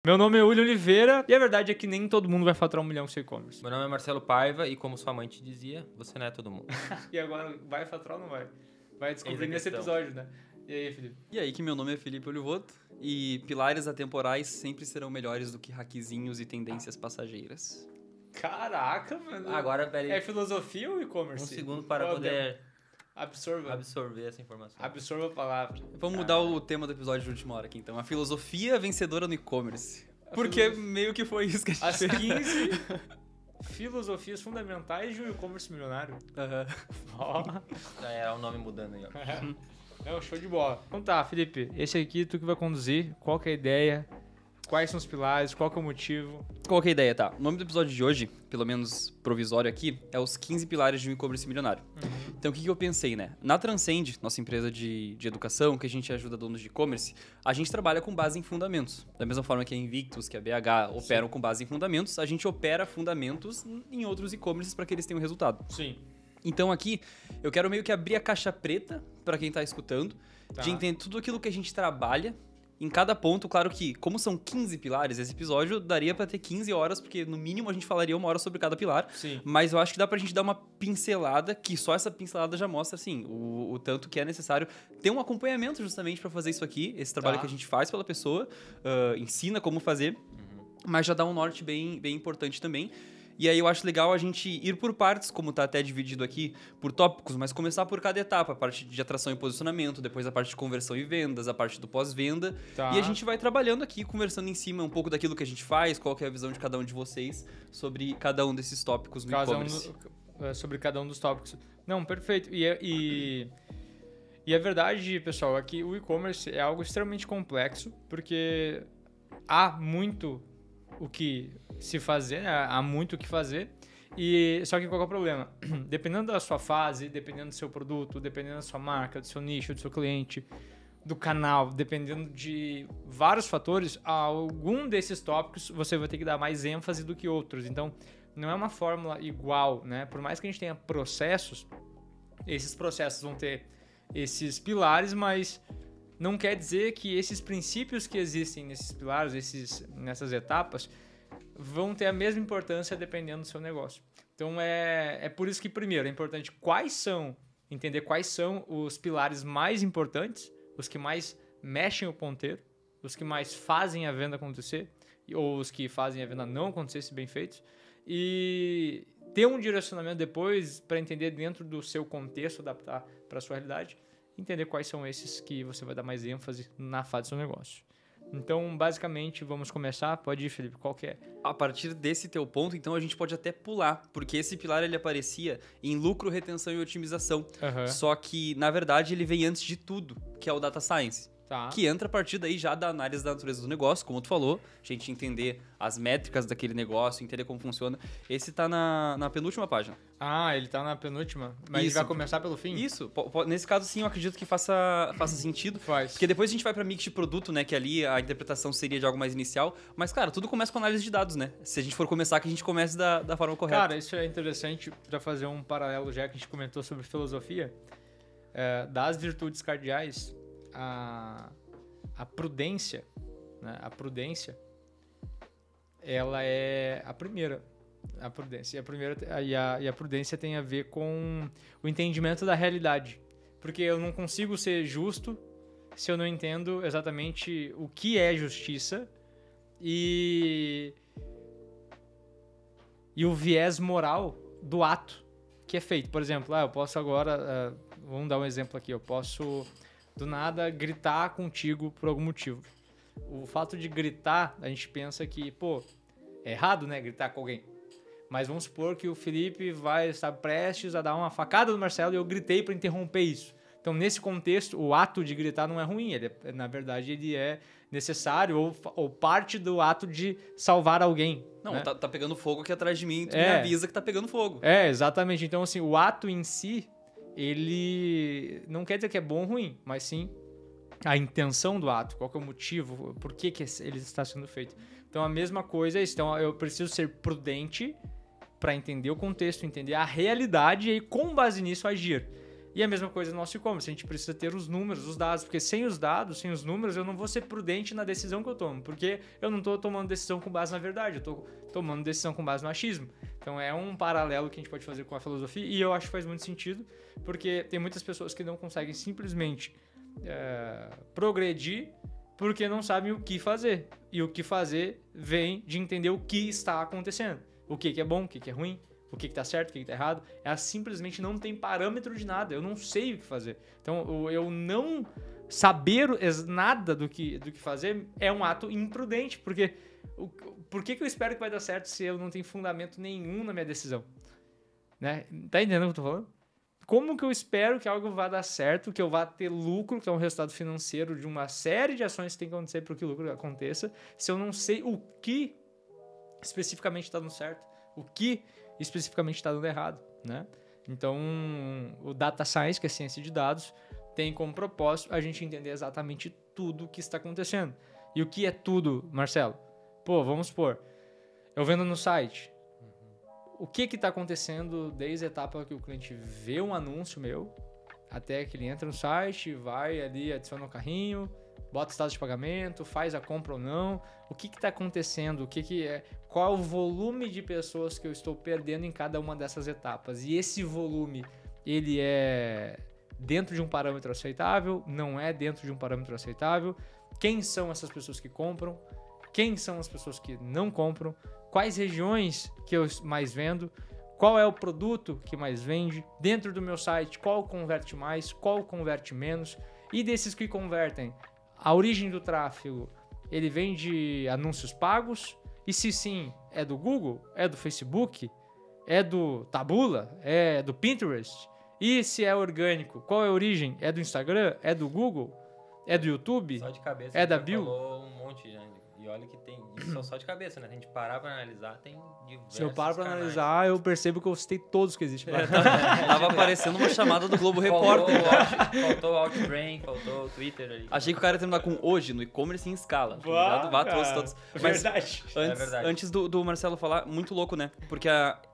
Meu nome é William Oliveira e a verdade é que nem todo mundo vai faturar 1 milhão com seu e-commerce. Meu nome é Marcelo Paiva e como sua mãe te dizia, você não é todo mundo. E agora, vai faturar ou não vai? Vai descobrir Eis a nesse questão. episódio, né? E aí, Felipe? E aí, que meu nome é Felipe Olivoto e pilares atemporais sempre serão melhores do que hackezinhos e tendências passageiras. Caraca, mano. Agora, peraí, É filosofia ou e-commerce? um segundo para Qual poder Absorva. absorver essa informação. Absorva a palavra. Vamos mudar o tema do episódio de última hora aqui, então. A filosofia vencedora no e-commerce. Porque meio que foi isso que a gente As fez. 15 filosofias fundamentais de um e-commerce milionário. Aham. Ó. Já era o nome mudando aí, ó. É um show de bola. Então tá, Felipe, esse aqui tu que vai conduzir. Qual que é a ideia? Quais são os pilares? Qual que é o motivo? Qual que é a ideia, tá? O nome do episódio de hoje, pelo menos provisório aqui, é os 15 pilares de um e-commerce milionário. Então, o que eu pensei, né? Na Transcend, nossa empresa de educação, que a gente ajuda donos de e-commerce, a gente trabalha com base em fundamentos. Da mesma forma que a Invictus, que a BH operam com base em fundamentos, a gente opera fundamentos em outros e-commerces para que eles tenham resultado. Sim. Então, aqui, eu quero meio que abrir a caixa preta para quem tá escutando, Tá. de entender tudo aquilo que a gente trabalha em cada ponto. Claro que, como são 15 pilares, esse episódio daria pra ter 15 horas, porque no mínimo a gente falaria 1 hora sobre cada pilar. Sim. Mas eu acho que dá pra gente dar uma pincelada, que só essa pincelada já mostra, assim, o tanto que é necessário ter um acompanhamento justamente pra fazer isso aqui, esse trabalho Tá. que a gente faz pela pessoa, ensina como fazer, mas já dá um norte bem importante também. E aí eu acho legal a gente ir por partes, como tá até dividido aqui, por tópicos, mas começar por cada etapa, a parte de atração e posicionamento, depois a parte de conversão e vendas, a parte do pós-venda. Tá. E a gente vai trabalhando aqui, conversando em cima um pouco daquilo que a gente faz, qual que é a visão de cada um de vocês sobre cada um desses tópicos no e-commerce. Sobre cada um dos tópicos. Não, perfeito. E a verdade, pessoal, é que o e-commerce é algo extremamente complexo, porque há muito o que se fazer, né? Há muito o que fazer. E só que qual é o problema? Dependendo da sua fase, dependendo do seu produto, dependendo da sua marca, do seu nicho, do seu cliente, do canal, dependendo de vários fatores, algum desses tópicos você vai ter que dar mais ênfase do que outros. Então, não é uma fórmula igual, né? Por mais que a gente tenha processos, esses processos vão ter esses pilares, mas não quer dizer que esses princípios que existem nesses pilares, nessas etapas, vão ter a mesma importância dependendo do seu negócio. Então, é por isso que, primeiro, é importante entender quais são os pilares mais importantes, os que mais mexem o ponteiro, os que mais fazem a venda acontecer, ou os que fazem a venda não acontecer, se bem feitos, e ter um direcionamento depois para entender dentro do seu contexto, adaptar para a sua realidade, entender quais são esses que você vai dar mais ênfase na fase do seu negócio. Então, basicamente, vamos começar. Pode ir, Felipe, qual que é? A partir desse teu ponto, então, a gente pode até pular, porque esse pilar ele aparecia em lucro, retenção e otimização. Só que, na verdade, ele vem antes de tudo, que é o Data Science. Tá. Que entra a partir daí já da análise da natureza do negócio, como tu falou, a gente entender as métricas daquele negócio, entender como funciona. Esse tá na penúltima página. Ah, ele tá na penúltima, mas ele Isso. vai começar pelo fim? Isso, nesse caso sim, eu acredito que faça sentido. Faz. Porque depois a gente vai pra mix de produto, né, que ali a interpretação seria de algo mais inicial. Mas, cara, tudo começa com análise de dados, né? Se a gente for começar, que a gente comece da forma correta. Cara, isso é interessante para fazer um paralelo, já que a gente comentou sobre filosofia. Das virtudes cardeais, a prudência, né? A prudência, ela é a primeira. A prudência. E a prudência tem a ver com o entendimento da realidade. Porque eu não consigo ser justo se eu não entendo exatamente o que é justiça e o viés moral do ato que é feito. Por exemplo, eu posso agora... vamos dar um exemplo aqui. Eu posso, do nada, gritar contigo por algum motivo. O fato de gritar, a gente pensa que, é errado, né? Gritar com alguém. Mas vamos supor que o Felipe vai estar prestes a dar uma facada no Marcelo e eu gritei para interromper isso. Então, nesse contexto, o ato de gritar não é ruim. Na verdade, ele é necessário ou parte do ato de salvar alguém. Não, né? tá pegando fogo aqui atrás de mim, tu me avisa que tá pegando fogo. Exatamente. Então, assim, o ato em si, ele não quer dizer que é bom ou ruim, mas sim a intenção do ato, qual que é o motivo, por que ele está sendo feito. Então, a mesma coisa é isso. Então, eu preciso ser prudente para entender o contexto, entender a realidade e aí, com base nisso, agir. E a mesma coisa no nosso e-commerce, a gente precisa ter os números, os dados, porque sem os dados, sem os números, eu não vou ser prudente na decisão que eu tomo, porque eu não estou tomando decisão com base na verdade, eu estou tomando decisão com base no achismo. Então é um paralelo que a gente pode fazer com a filosofia e eu acho que faz muito sentido, porque tem muitas pessoas que não conseguem simplesmente progredir porque não sabem o que fazer. E o que fazer vem de entender o que está acontecendo. O que é bom, o que é ruim, o que está certo, o que está errado. Ela simplesmente não tem parâmetro de nada. Eu não sei o que fazer. Então, eu não saber nada do que fazer é um ato imprudente, porque por que eu espero que vai dar certo se eu não tenho fundamento nenhum na minha decisão? Né? Tá entendendo o que eu tô falando? Como que eu espero que algo vá dar certo, que eu vá ter lucro, que é um resultado financeiro de uma série de ações que tem que acontecer para que o lucro aconteça, se eu não sei o que especificamente está dando certo, o que especificamente está dando errado, né? Então, o Data Science, que é ciência de dados, tem como propósito a gente entender exatamente tudo o que está acontecendo. E o que é tudo, Marcelo? Pô, vamos supor, eu vendo no site. O que está acontecendo desde a etapa que o cliente vê um anúncio meu, até que ele entra no site, vai ali, adiciona o carrinho, bota o status de pagamento, faz a compra ou não. O que está acontecendo? Qual é o volume de pessoas que eu estou perdendo em cada uma dessas etapas? E esse volume, ele é dentro de um parâmetro aceitável? Não é dentro de um parâmetro aceitável? Quem são essas pessoas que compram? Quem são as pessoas que não compram? Quais regiões que eu mais vendo? Qual é o produto que mais vende? Dentro do meu site, qual converte mais? Qual converte menos? E desses que convertem, a origem do tráfego, ele vem de anúncios pagos? E se sim, é do Google? É do Facebook? É do Taboola? É do Pinterest? E se é orgânico, qual é a origem? É do Instagram? É do Google? É do YouTube? Só de cabeça. É da você Bill? falou um monte, né? E olha que tem... Isso só de cabeça, né? Se a gente parar pra analisar, tem diversos Se eu paro pra canais. analisar, eu percebo que eu citei todos que existem. Tava aparecendo uma chamada do Globo Repórter. Faltou o Outbrain, faltou o Twitter ali. Achei que o cara ia terminar com hoje, no e-commerce em escala. Tá ligado? Vá, trouxe todos. Mas Verdade. antes do Marcelo falar, muito louco, né? Porque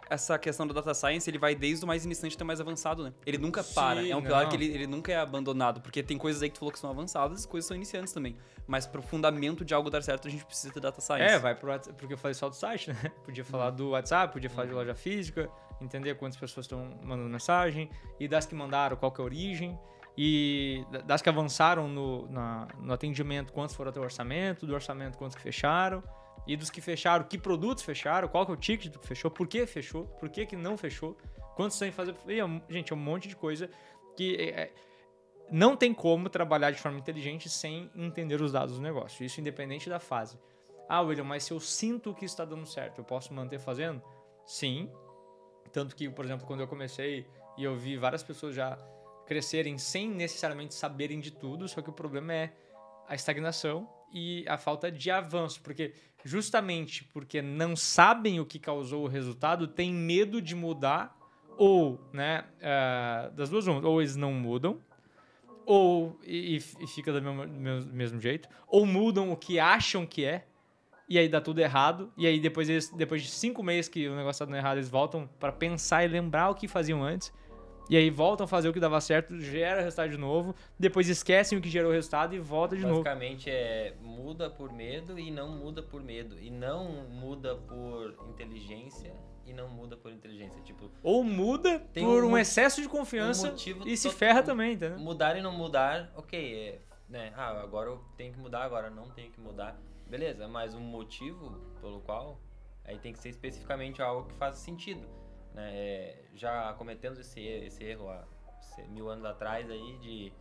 essa questão do Data Science, ele vai desde o mais iniciante até o mais avançado, né? Ele nunca para. É um pilar que ele nunca é abandonado. Porque tem coisas aí que tu falou que são avançadas e coisas que são iniciantes também. Mas pro fundamento de algo dar certo, a gente precisa ter Data Science. Vai pro WhatsApp, porque eu falei só do site, né? Podia falar do WhatsApp, podia falar de loja física, entender quantas pessoas estão mandando mensagem, e das que mandaram, qual que é a origem, e das que avançaram no atendimento, quantos foram até o orçamento, do orçamento, quantos que fecharam, e dos que fecharam, que produtos fecharam, qual que é o ticket do que fechou, por que não fechou, quantos tem que fazer... Gente, é um monte de coisa que... não tem como trabalhar de forma inteligente sem entender os dados do negócio. Isso independente da fase. William, mas se eu sinto que está dando certo, eu posso manter fazendo? Sim. Tanto que, por exemplo, quando eu comecei e eu vi várias pessoas já crescerem sem necessariamente saberem de tudo, só que o problema é a estagnação e a falta de avanço. Porque justamente porque não sabem o que causou o resultado, tem medo de mudar ou, né, das duas uma, ou eles não mudam, ou e fica do mesmo jeito, ou mudam o que acham que é, e aí dá tudo errado, e aí depois de 5 meses que o negócio tá dando errado, eles voltam para pensar e lembrar o que faziam antes, e aí voltam a fazer o que dava certo, gera resultado de novo, depois esquecem o que gerou o resultado e volta de novo. Basicamente muda por medo e não muda por medo, e não muda por inteligência e não muda por inteligência, tipo... Ou muda por um excesso de confiança e se ferra também, entendeu? Mudar e não mudar, ok, né? Agora eu tenho que mudar, agora não tenho que mudar. Beleza, mas o motivo pelo qual, aí tem que ser especificamente algo que faça sentido, né? Já cometemos esse erro há 1000 anos atrás aí, de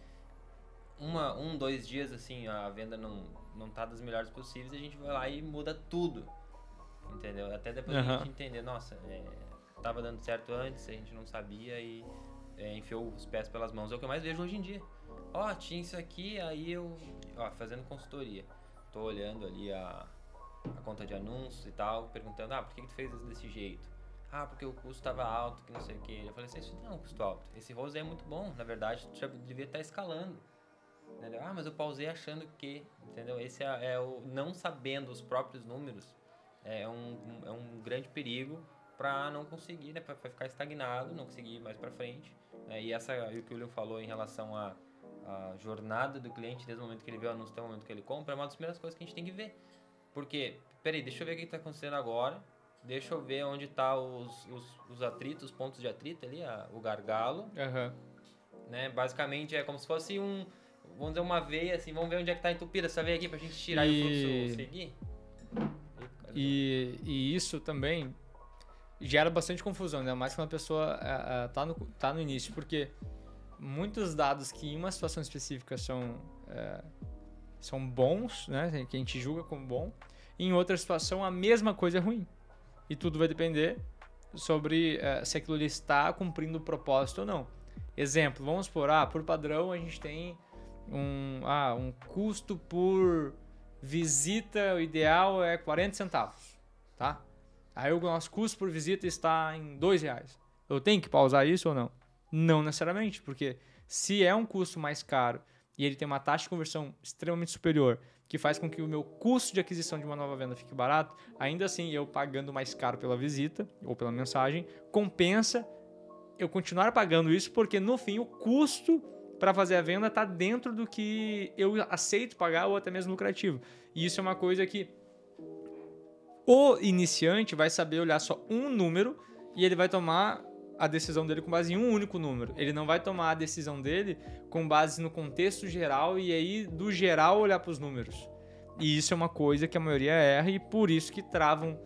2 dias, assim, a venda não tá das melhores possíveis, a gente vai lá e muda tudo, entendeu? Até depois a gente entender, nossa, tava dando certo antes, a gente não sabia e enfiou os pés pelas mãos. É o que eu mais vejo hoje em dia. Tinha isso aqui, aí eu, fazendo consultoria, tô olhando ali a conta de anúncios e tal, perguntando, por que tu fez desse jeito? Porque o custo tava alto, que não sei o que. Eu falei assim, isso não é um custo alto, esse rose é muito bom, na verdade tu já devia estar escalando, entendeu? Mas eu pausei achando que, entendeu? Esse é o não sabendo os próprios números, é um grande perigo para não conseguir, né, para ficar estagnado, não conseguir ir mais para frente, né? E o que o William falou em relação à jornada do cliente, desde o momento que ele vê o anúncio até o momento que ele compra, é uma das primeiras coisas que a gente tem que ver. Porque, peraí, deixa eu ver o que está acontecendo agora, deixa eu ver onde tá os atritos, os pontos de atrito ali, o gargalo, né? Basicamente é como se fosse vamos dizer, uma veia, assim, vamos ver onde é que tá entupida essa veia aqui pra gente tirar e o fluxo seguir. E isso também gera bastante confusão, ainda mais quando a pessoa tá no início, porque muitos dados que em uma situação específica são bons, né, que a gente julga como bom, e em outra situação a mesma coisa é ruim. E tudo vai depender sobre se aquilo ali está cumprindo o propósito ou não. Exemplo, vamos supor, por padrão a gente tem um custo por visita, o ideal é 40 centavos, tá? Aí o nosso custo por visita está em R$2. Eu tenho que pausar isso ou não? Não necessariamente, porque se é um custo mais caro e ele tem uma taxa de conversão extremamente superior, que faz com que o meu custo de aquisição de uma nova venda fique barato, ainda assim eu pagando mais caro pela visita ou pela mensagem, compensa eu continuar pagando isso, porque no fim o custo para fazer a venda está dentro do que eu aceito pagar ou até mesmo lucrativo. E isso é uma coisa que o iniciante vai saber olhar só um número e ele vai tomar a decisão dele com base em um único número. Ele não vai tomar a decisão dele com base no contexto geral e aí do geral olhar para os números. E isso é uma coisa que a maioria erra e por isso que travam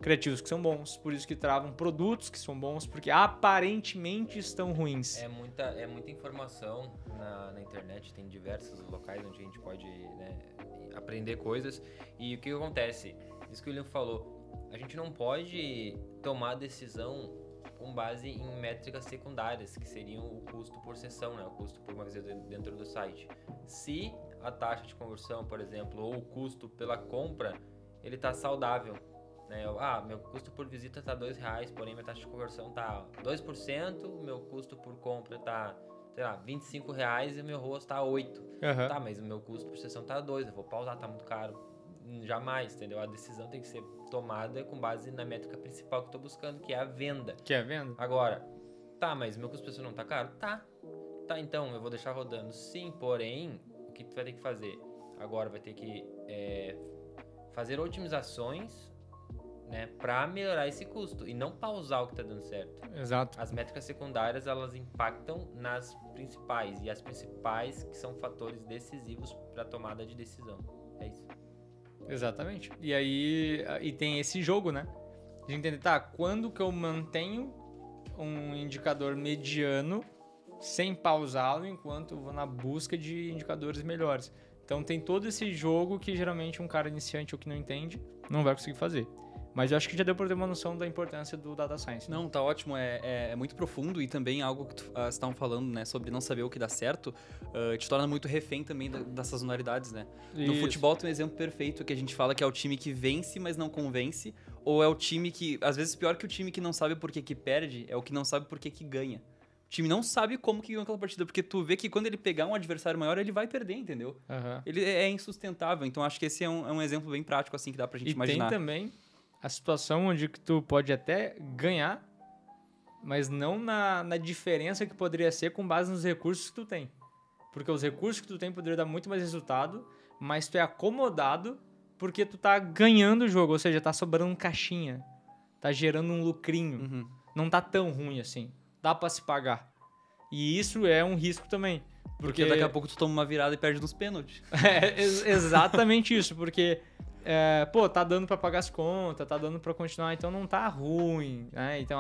criativos que são bons, por isso que travam produtos que são bons, porque aparentemente estão ruins. É muita informação na internet, tem diversos locais onde a gente pode, né, aprender coisas. E o que acontece? Isso que o William falou, a gente não pode tomar decisão com base em métricas secundárias, que seriam o custo por sessão, né, o custo por uma visita dentro do site. Se a taxa de conversão, por exemplo, ou o custo pela compra, ele está saudável, né? Meu custo por visita está R$2, porém minha taxa de conversão está 2%, meu custo por compra está, sei lá, R$25 e meu rosto está 8. Tá, mas o meu custo por sessão está 2, eu vou pausar, tá muito caro. Jamais, entendeu? A decisão tem que ser tomada com base na métrica principal que eu tô buscando, que é a venda. Agora, tá, mas meu custo por sessão não tá caro? Tá, então eu vou deixar rodando. Sim, porém, o que tu vai ter que fazer? Agora vai ter que fazer otimizações, né, para melhorar esse custo e não pausar o que tá dando certo. Exato. As métricas secundárias, elas impactam nas principais, e as principais que são fatores decisivos para tomada de decisão. É isso. Exatamente. E aí tem esse jogo, né? De entender, quando que eu mantenho um indicador mediano sem pausá-lo enquanto eu vou na busca de indicadores melhores. Então tem todo esse jogo que geralmente um cara iniciante ou que não entende não vai conseguir fazer. Mas eu acho que já deu para ter uma noção da importância do Data Science. Né? Não, tá ótimo. É muito profundo e também algo que vocês estavam falando, né? Sobre não saber o que dá certo, te torna muito refém também das sazonalidades, né? No futebol tem um exemplo perfeito que a gente fala que é o time que vence, mas não convence. Ou é o time que, às vezes, pior que o time que não sabe por que perde, é o que não sabe por que ganha. O time não sabe como que ganhou aquela partida, porque tu vê que quando ele pegar um adversário maior, ele vai perder, entendeu? Ele é insustentável. Então, acho que esse é um exemplo bem prático, assim, que dá pra gente imaginar. E tem também a situação onde que tu pode até ganhar, mas não na diferença que poderia ser com base nos recursos que tu tem. Porque os recursos que tu tem poderiam dar muito mais resultado, mas tu é acomodado porque tu tá ganhando o jogo, ou seja, tá sobrando um caixinha, tá gerando um lucrinho. Não tá tão ruim assim, dá pra se pagar. E isso é um risco também. Porque daqui a pouco tu toma uma virada e perde nos pênaltis. Exatamente isso, porque tá dando pra pagar as contas, tá dando pra continuar, então não tá ruim, né? Então,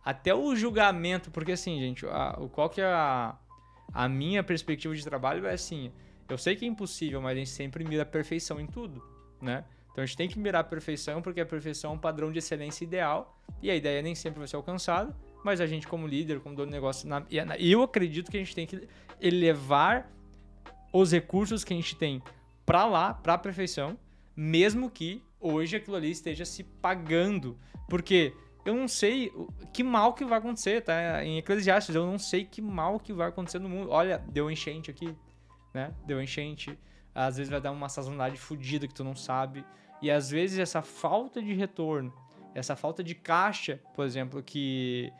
até o julgamento, porque assim, gente, qual que é a minha perspectiva de trabalho é assim, eu sei que é impossível, mas a gente sempre mira a perfeição em tudo, né? Então a gente tem que mirar a perfeição, porque a perfeição é um padrão de excelência ideal, e a ideia nem sempre vai ser alcançada, mas a gente como líder, como dono de negócio, eu acredito que a gente tem que elevar os recursos que a gente tem pra lá, pra perfeição, mesmo que hoje aquilo ali esteja se pagando. Porque eu não sei que mal que vai acontecer, tá? Em Eclesiastes, eu não sei que mal que vai acontecer no mundo. Olha, deu enchente aqui, né? Deu enchente. Às vezes vai dar uma sazonalidade fodida que tu não sabe. E às vezes essa falta de retorno essa falta de caixa, por exemplo, que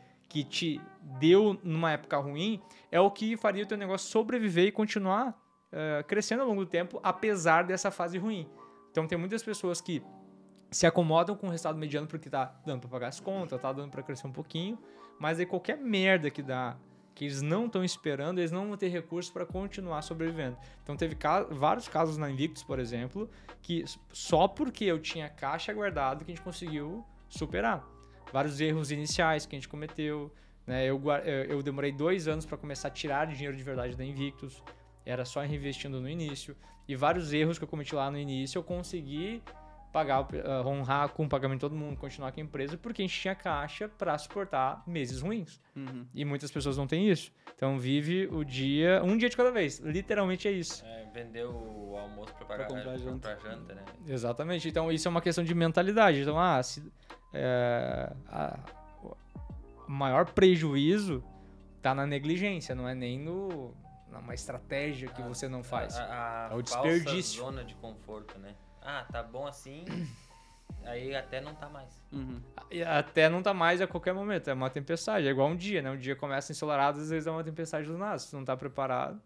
te deu numa época ruim, é o que faria o teu negócio sobreviver e continuar crescendo ao longo do tempo, apesar dessa fase ruim. Então, tem muitas pessoas que se acomodam com o resultado mediano porque tá dando para pagar as contas, tá dando para crescer um pouquinho, mas aí qualquer merda que dá, que eles não estão esperando, eles não vão ter recursos para continuar sobrevivendo. Então, teve vários casos na Invictus, por exemplo, que só porque eu tinha caixa guardado que a gente conseguiu superar. Vários erros iniciais que a gente cometeu, né? Eu demorei 2 anos para começar a tirar dinheiro de verdade da Invictus, era só reinvestindo no início, e vários erros que eu cometi lá no início eu consegui pagar, honrar com o pagamento de todo mundo, continuar com a empresa, porque a gente tinha caixa para suportar meses ruins. E muitas pessoas não têm isso. Então vive um dia de cada vez, literalmente é isso. Vender o almoço para pagar comprar pra janta, né? Exatamente, então isso é uma questão de mentalidade. Então, o maior prejuízo tá na negligência, não é nem numa estratégia que você não faz. É o desperdício. Falsa zona de conforto, né? Tá bom assim, aí até não tá mais. Até não tá mais a qualquer momento, é uma tempestade, é igual um dia, né? Um dia começa ensolarado, às vezes é uma tempestade do nada, se tu não tá preparado,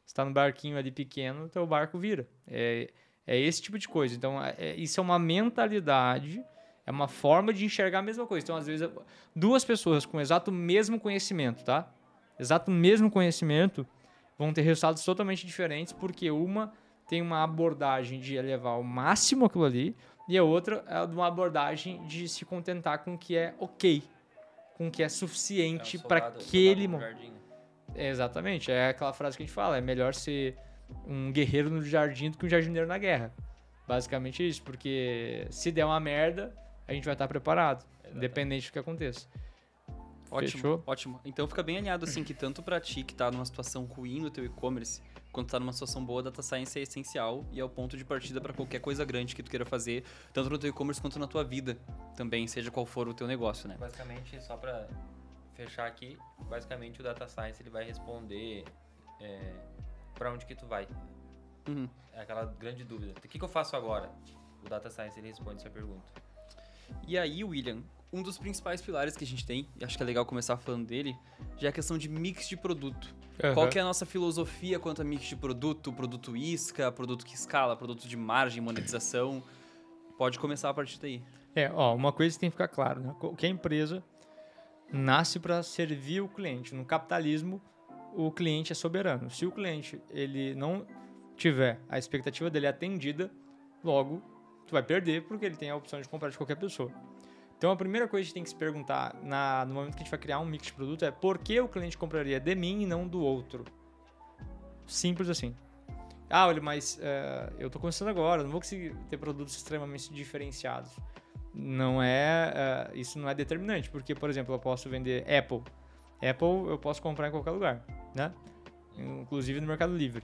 se tá no barquinho ali pequeno, teu barco vira. É esse tipo de coisa. Então, isso é uma mentalidade, é uma forma de enxergar a mesma coisa. Então, às vezes, 2 pessoas com o exato mesmo conhecimento, tá? Exato mesmo conhecimento, vão ter resultados totalmente diferentes, porque uma tem uma abordagem de elevar ao máximo aquilo ali, e a outra é uma abordagem de se contentar com o que é ok, com o que é suficiente para aquele momento. Exatamente, é aquela frase que a gente fala, é melhor ser um guerreiro no jardim do que um jardineiro na guerra. Basicamente isso, porque se der uma merda, a gente vai estar preparado, independente do que aconteça. Ótimo, Fechou? ótimo. Então fica bem alinhado assim que tanto pra ti que tá numa situação ruim no teu e-commerce, quanto tá numa situação boa, Data Science é essencial e é o ponto de partida para qualquer coisa grande que tu queira fazer, tanto no teu e-commerce quanto na tua vida também, seja qual for o teu negócio, né? Basicamente, só pra fechar aqui, basicamente o Data Science ele vai responder pra onde que tu vai. É aquela grande dúvida. O que eu faço agora? O Data Science ele responde essa pergunta. E aí, William, um dos principais pilares que a gente tem, e acho que é legal começar falando dele, já é a questão de mix de produto. Qual que é a nossa filosofia quanto a mix de produto, produto isca, produto que escala, produto de margem, monetização? Pode começar a partir daí. Uma coisa que tem que ficar claro, né? Que a empresa nasce para servir o cliente. No capitalismo, o cliente é soberano. Se o cliente ele não tiver a expectativa dele atendida, logo tu vai perder porque ele tem a opção de comprar de qualquer pessoa. Então a primeira coisa que a gente tem que se perguntar no momento que a gente vai criar um mix de produto é por que o cliente compraria de mim e não do outro? Simples assim. Olha, mas eu tô começando agora, não vou conseguir ter produtos extremamente diferenciados. Isso não é determinante, porque, por exemplo, eu posso vender Apple. Apple eu posso comprar em qualquer lugar, né? Inclusive no Mercado Livre.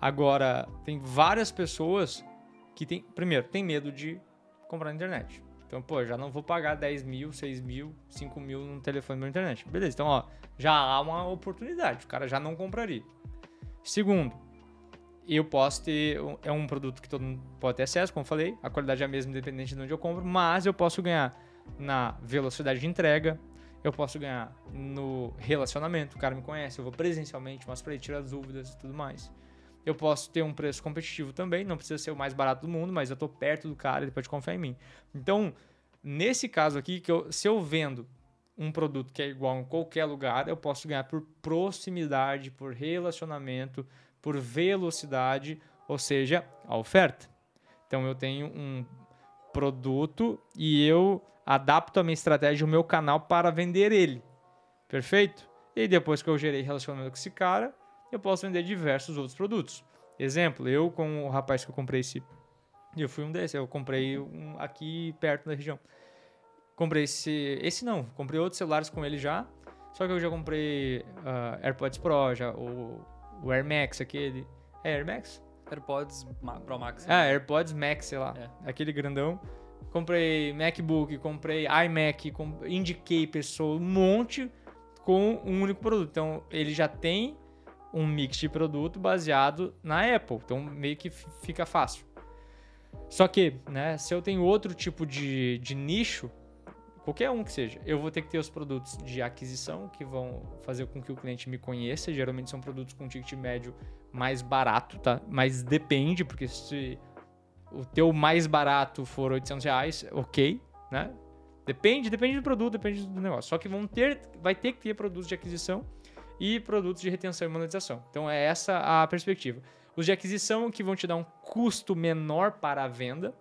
Agora, tem várias pessoas que tem medo de comprar na internet. Então, já não vou pagar 10 mil, 6 mil, 5 mil num telefone na internet. Beleza, então, já há uma oportunidade. O cara já não compraria. Segundo, eu posso ter... É um produto que todo mundo pode ter acesso, como eu falei. A qualidade é a mesma, independente de onde eu compro. Mas eu posso ganhar na velocidade de entrega. Eu posso ganhar no relacionamento. O cara me conhece, eu vou presencialmente, mostro pra ele, tirar as dúvidas e tudo mais. Eu posso ter um preço competitivo também, não precisa ser o mais barato do mundo, mas eu tô perto do cara, ele pode confiar em mim. Então, nesse caso aqui, se eu vendo um produto que é igual em qualquer lugar, eu posso ganhar por proximidade, por relacionamento, por velocidade, ou seja, a oferta. Então, eu tenho um produto e eu adapto a minha estratégia, o meu canal para vender ele. Perfeito? E depois que eu gerei relacionamento com esse cara, eu posso vender diversos outros produtos. Exemplo, eu com o rapaz que eu comprei eu fui um desses, eu comprei um aqui perto da região. Comprei comprei outros celulares com ele já, só que eu já comprei AirPods Pro, o Air Max aquele. É Air Max? AirPods Pro Max. AirPods Max, sei lá, aquele grandão. Comprei MacBook, comprei iMac, indiquei pessoa, um monte com um único produto. Então, ele já tem um mix de produto baseado na Apple. Então, meio que fica fácil. Só que, né, se eu tenho outro tipo de nicho, qualquer um que seja, eu vou ter que ter os produtos de aquisição que vão fazer com que o cliente me conheça. Geralmente são produtos com ticket médio mais barato, tá? Mas depende, porque se o teu mais barato for R$800, ok, né? Depende do produto, depende do negócio. Só que vai ter que ter produtos de aquisição e produtos de retenção e monetização. Então é essa a perspectiva. Os de aquisição que vão te dar um custo menor para a venda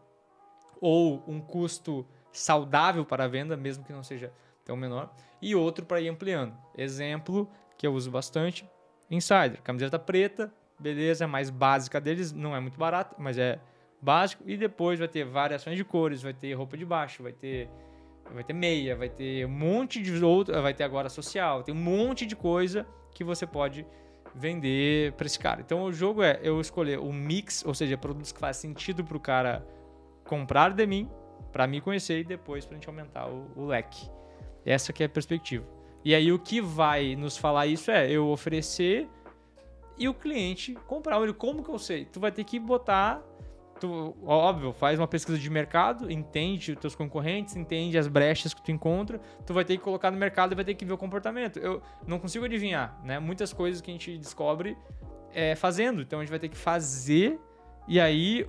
ou um custo saudável para a venda, mesmo que não seja tão menor, e outro para ir ampliando. Exemplo que eu uso bastante, Insider, camiseta preta, beleza, mais básica deles, não é muito barata, mas é básico, e depois vai ter variações de cores, vai ter roupa de baixo, vai ter meia, vai ter um monte de outro, vai ter agora social, tem um monte de coisa que você pode vender para esse cara. Então o jogo é eu escolher um mix, ou seja, produtos que fazem sentido para o cara comprar de mim, para me conhecer e depois para a gente aumentar o leque. Essa que é a perspectiva. E aí o que vai nos falar isso é eu oferecer e o cliente comprar. Como que eu sei? Tu vai ter que botar, óbvio, faz uma pesquisa de mercado, entende os teus concorrentes, entende as brechas que tu encontra, tu vai ter que colocar no mercado e vai ter que ver o comportamento. Eu não consigo adivinhar, né? Muitas coisas que a gente descobre fazendo. Então a gente vai ter que fazer e aí,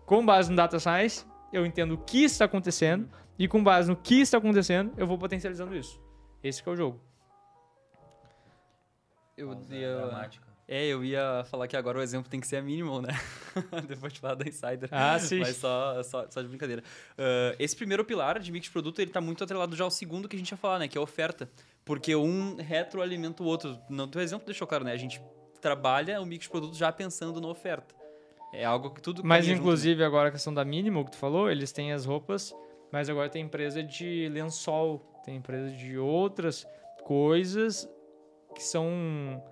com base no Data Science, eu entendo o que está acontecendo e com base no que está acontecendo, eu vou potencializando isso. Esse que é o jogo. Eu ia falar que agora o exemplo tem que ser a Minimal, né? Depois de falar da Insider. Ah, sim. Mas só de brincadeira. Esse primeiro pilar de mix de produto, ele tá muito atrelado já ao segundo que a gente ia falar, né? Que é a oferta. Porque um retroalimenta o outro. No teu exemplo deixou claro, né? A gente trabalha o mix de produto já pensando na oferta. É algo que tudo... Mas, inclusive, junto, né? Agora a questão da Minimal que tu falou, eles têm as roupas, mas agora tem empresa de lençol, tem empresa de outras coisas que são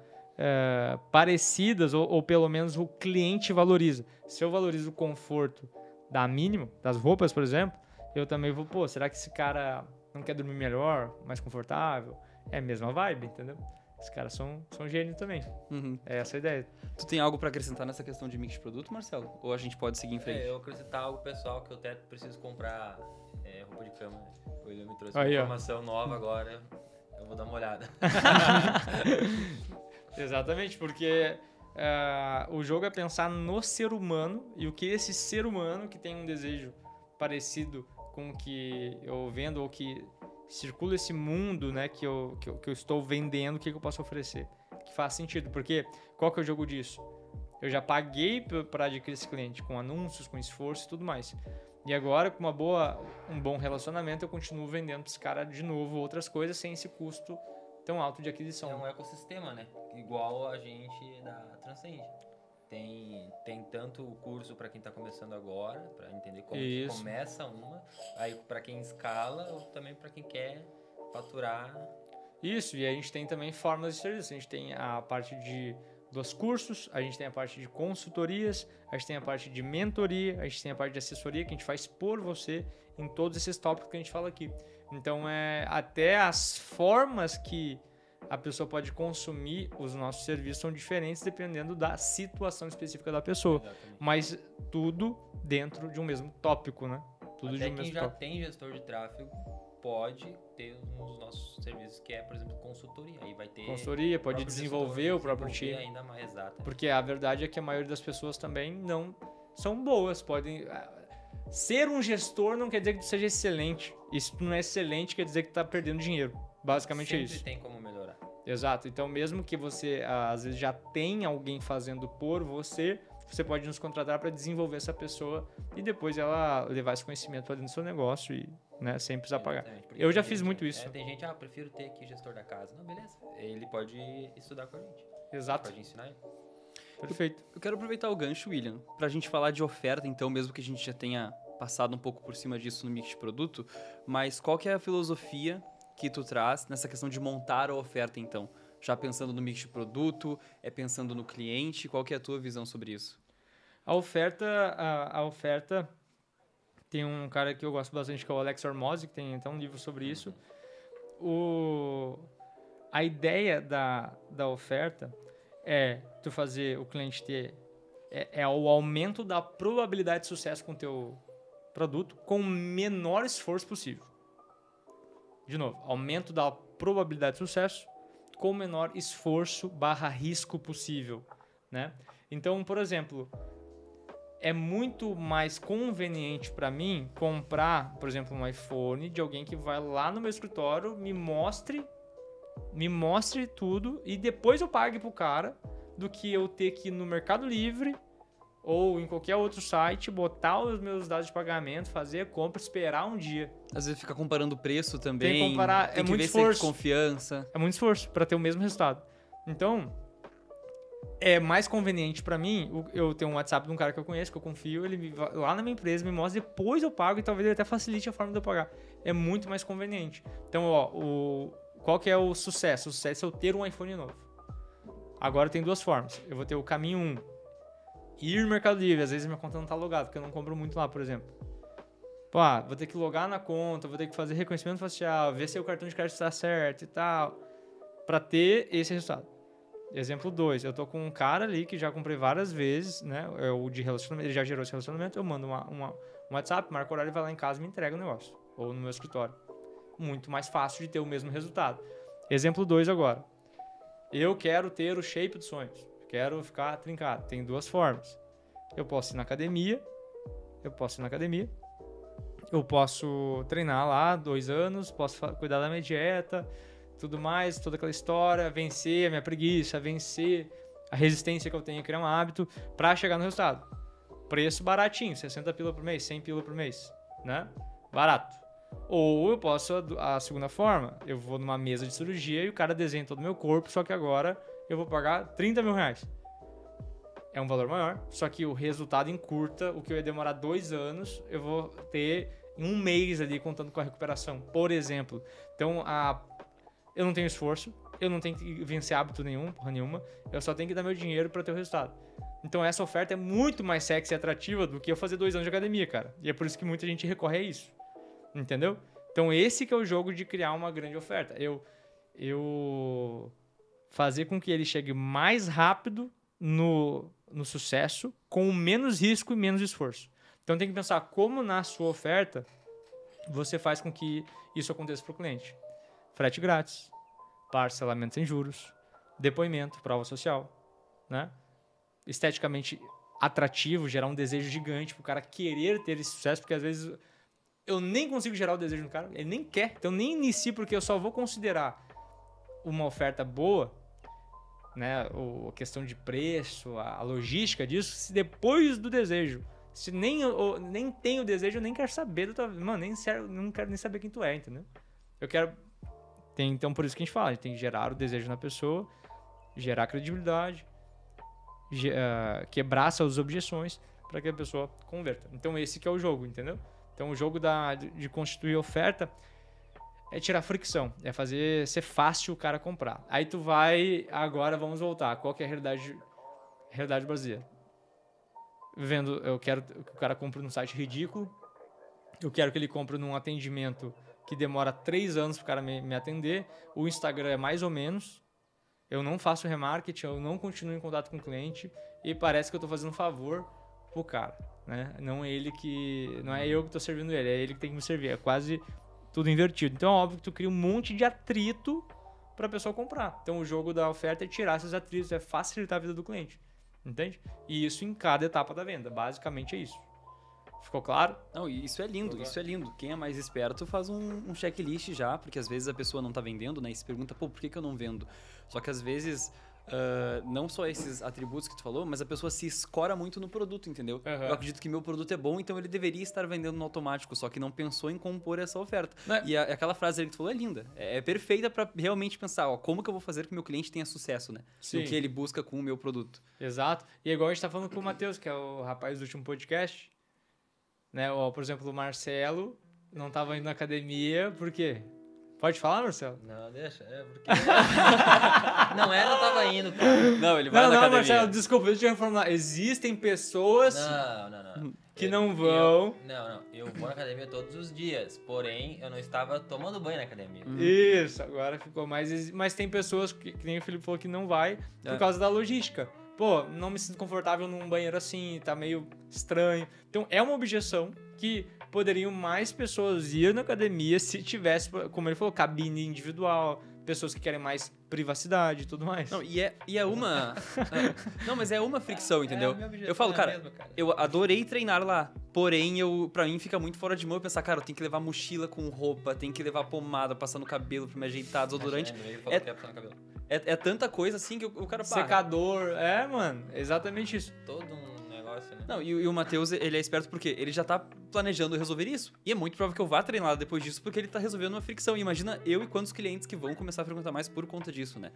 parecidas, ou pelo menos o cliente valoriza. Se eu valorizo o conforto da Minimal, das roupas, por exemplo, eu também vou, será que esse cara não quer dormir melhor, mais confortável? É a mesma vibe, entendeu? Os caras são gênios também. Uhum. É essa a ideia. Tu tem algo para acrescentar nessa questão de mix de produto, Marcelo? Ou a gente pode seguir em frente? Eu acrescentar algo pessoal que eu até preciso comprar roupa de cama. O William me trouxe uma informação nova agora. Eu vou dar uma olhada. Exatamente, porque o jogo é pensar no ser humano e o que esse ser humano que tem um desejo parecido com o que eu vendo ou que circula esse mundo, né, que eu estou vendendo, o que eu posso oferecer, que faz sentido, porque qual que é o jogo disso? Eu já paguei para adquirir esse cliente com anúncios, com esforço e tudo mais. E agora, com um bom relacionamento, eu continuo vendendo para esse cara de novo outras coisas sem esse custo tão alto de aquisição. É um ecossistema, né? Igual a gente da Transcend. Tem tanto o curso para quem está começando agora, para entender como que começa aí para quem escala, ou também para quem quer faturar. Isso, e a gente tem também formas de serviço. A gente tem a parte dos cursos, a gente tem a parte de consultorias, a gente tem a parte de mentoria, a gente tem a parte de assessoria que a gente faz por você em todos esses tópicos que a gente fala aqui. Então, até as formas que a pessoa pode consumir os nossos serviços são diferentes dependendo da situação específica da pessoa. Exatamente. Mas tudo dentro de um mesmo tópico, né? Tudo até de um quem mesmo já tópico. tem gestor de tráfego pode ter um dos nossos serviços que é, por exemplo, consultoria. Aí vai ter consultoria, pode desenvolver o próprio time. Ainda mais, exato. Porque a verdade é que a maioria das pessoas também não são boas. Ser um gestor não quer dizer que tu seja excelente. E se tu não é excelente, quer dizer que tu tá perdendo dinheiro. Basicamente é isso. Sempre tem como melhorar. Exato. Então, mesmo que você, às vezes, já tenha alguém fazendo por você pode nos contratar para desenvolver essa pessoa e depois ela levar esse conhecimento para dentro do seu negócio e, né, sem precisar pagar. Eu já fiz muito isso. Tem gente, prefiro ter aqui gestor da casa. Não, beleza. Ele pode estudar com a gente. Exato. Pode ensinar ele. Perfeito. Eu quero aproveitar o gancho, William, para a gente falar de oferta, então, mesmo que a gente já tenha passado um pouco por cima disso no mix de produto, mas qual que é a filosofia que tu traz nessa questão de montar a oferta, então? Já pensando no mix de produto, pensando no cliente, qual que é a tua visão sobre isso? A oferta tem um cara que eu gosto bastante, que é o Alex Hormozzi, que tem até um livro sobre isso. A ideia da oferta é tu fazer o cliente ter É o aumento da probabilidade de sucesso com o teu produto com o menor esforço possível. De novo, aumento da probabilidade de sucesso com o menor esforço / risco possível, né? Então, por exemplo, é muito mais conveniente para mim comprar, por exemplo, um iPhone de alguém que vai lá no meu escritório, me mostre tudo e depois eu pague pro cara, do que eu ter que ir no Mercado Livre ou em qualquer outro site, botar os meus dados de pagamento, fazer a compra, esperar um dia. Às vezes fica comparando o preço também. Tem que comparar, tem é que muito ver esforço. se é confiança. É muito esforço para ter o mesmo resultado. Então, é mais conveniente para mim eu ter um WhatsApp de um cara que eu conheço, que eu confio, ele lá na minha empresa me mostra, depois eu pago e talvez ele até facilite a forma de eu pagar. É muito mais conveniente. Então, qual que é o sucesso? O sucesso é eu ter um iPhone novo. Agora tem duas formas. Eu vou ter o caminho 1. Ir no Mercado Livre. Às vezes minha conta não tá logada, porque eu não compro muito lá, por exemplo. Vou ter que logar na conta, vou ter que fazer reconhecimento facial, ver se o cartão de crédito está certo e tal, para ter esse resultado. Exemplo 2, eu tô com um cara ali que já comprei várias vezes, né? É o de relacionamento, ele já gerou esse relacionamento, eu mando um WhatsApp, marco o horário, ele vai lá em casa e me entrega o negócio. Ou no meu escritório. Muito mais fácil de ter o mesmo resultado. Exemplo 2 agora. Eu quero ter o shape dos sonhos. Quero ficar trincado. Tem duas formas. Eu posso ir na academia. Eu posso treinar lá 2 anos. Posso cuidar da minha dieta. Tudo mais, toda aquela história. Vencer a minha preguiça. Vencer a resistência que eu tenho a criar um hábito. Pra chegar no resultado. Preço baratinho. 60 pila por mês. 100 pila por mês. Né? Barato. Ou eu posso, a segunda forma, eu vou numa mesa de cirurgia e o cara desenha todo o meu corpo, só que agora eu vou pagar 30 mil reais. É um valor maior, só que o resultado encurta, o que eu ia demorar 2 anos, eu vou ter em 1 mês ali, contando com a recuperação, por exemplo. Então, eu não tenho esforço, eu não tenho que vencer hábito nenhum, porra nenhuma, eu só tenho que dar meu dinheiro para ter o resultado. Então, essa oferta é muito mais sexy e atrativa do que eu fazer 2 anos de academia, cara. E é por isso que muita gente recorre a isso. Entendeu? Então esse que é o jogo de criar uma grande oferta. Eu fazer com que ele chegue mais rápido no sucesso, com menos risco e menos esforço. Então tem que pensar como na sua oferta você faz com que isso aconteça para o cliente. Frete grátis, parcelamento sem juros, depoimento, prova social, né? Esteticamente atrativo, gerar um desejo gigante para o cara querer ter esse sucesso, porque às vezes eu nem consigo gerar o desejo no cara, ele nem quer, então nem inicio, porque eu só vou considerar uma oferta boa, né, a questão de preço, a logística disso, se depois do desejo. Se nem tem o desejo, eu nem quero saber do teu... Mano, não quero nem saber quem tu é, entendeu? Eu quero... Então, por isso que a gente fala, a gente tem que gerar o desejo na pessoa, gerar credibilidade, quebrar suas objeções para que a pessoa converta. Então, esse que é o jogo, entendeu? Então, o jogo de constituir oferta é tirar fricção, é fazer ser fácil o cara comprar. Aí tu vai, agora vamos voltar. Qual que é a realidade brasileira? Eu quero que o cara compre num site ridículo, eu quero que ele compre num atendimento que demora 3 anos para o cara me atender, o Instagram é mais ou menos, eu não faço remarketing, eu não continuo em contato com o cliente e parece que eu estou fazendo um favor pro cara. Né? Não é eu que estou servindo ele, é ele que tem que me servir. É quase tudo invertido. Então é óbvio que tu cria um monte de atrito para a pessoa comprar. Então o jogo da oferta é tirar esses atritos, é facilitar a vida do cliente. Entende? E isso em cada etapa da venda. Basicamente é isso. Ficou claro? Não, isso é lindo, isso é lindo. Quem é mais esperto faz um checklist já, porque às vezes a pessoa não tá vendendo, né? E se pergunta, por que eu não vendo? Só que às vezes... não só esses atributos que tu falou, mas a pessoa se escora muito no produto, entendeu? Uhum. Eu acredito que meu produto é bom, então ele deveria estar vendendo no automático, só que não pensou em compor essa oferta. E aquela frase ali que tu falou é linda. É perfeita para realmente pensar, como que eu vou fazer que o meu cliente tenha sucesso, né? Sim. No que ele busca com o meu produto. Exato. E é igual a gente tá falando com o Matheus, que é o rapaz do último podcast, né? Por exemplo, o Marcelo não tava indo na academia, por quê? Pode falar, Marcelo? Não, deixa. Porque... não tava indo, cara. Não, ele vai na academia. Marcelo, desculpa, deixa eu informar. Existem pessoas que não vão... Eu vou na academia todos os dias, porém, eu não estava tomando banho na academia. Isso, agora ficou mais... Mas tem pessoas, que nem o Felipe falou, que não vai por causa da logística. pô, não me sinto confortável num banheiro assim, tá meio estranho. Então, é uma objeção que poderiam mais pessoas ir na academia se tivesse, como ele falou, cabine individual, pessoas que querem mais privacidade e tudo mais. Não, e é uma... Não, mas é uma fricção, entendeu? a minha objeção Eu falo, é a cara, mesma, cara. eu adorei treinar lá, porém, pra mim fica muito fora de mão eu pensar, cara, eu tenho que levar mochila com roupa, tenho que levar pomada, passar no cabelo pra me ajeitar, desodorante. Ele falou que ia passar no cabelo. É tanta coisa assim que o cara... pá, Secador, mano, exatamente isso. Todo um negócio, né? Não, e o Matheus, ele é esperto porque ele já tá planejando resolver isso. E é muito provável que eu vá treinar depois disso, porque ele tá resolvendo uma fricção. E imagina eu e quantos clientes que vão começar a frequentar mais por conta disso, né?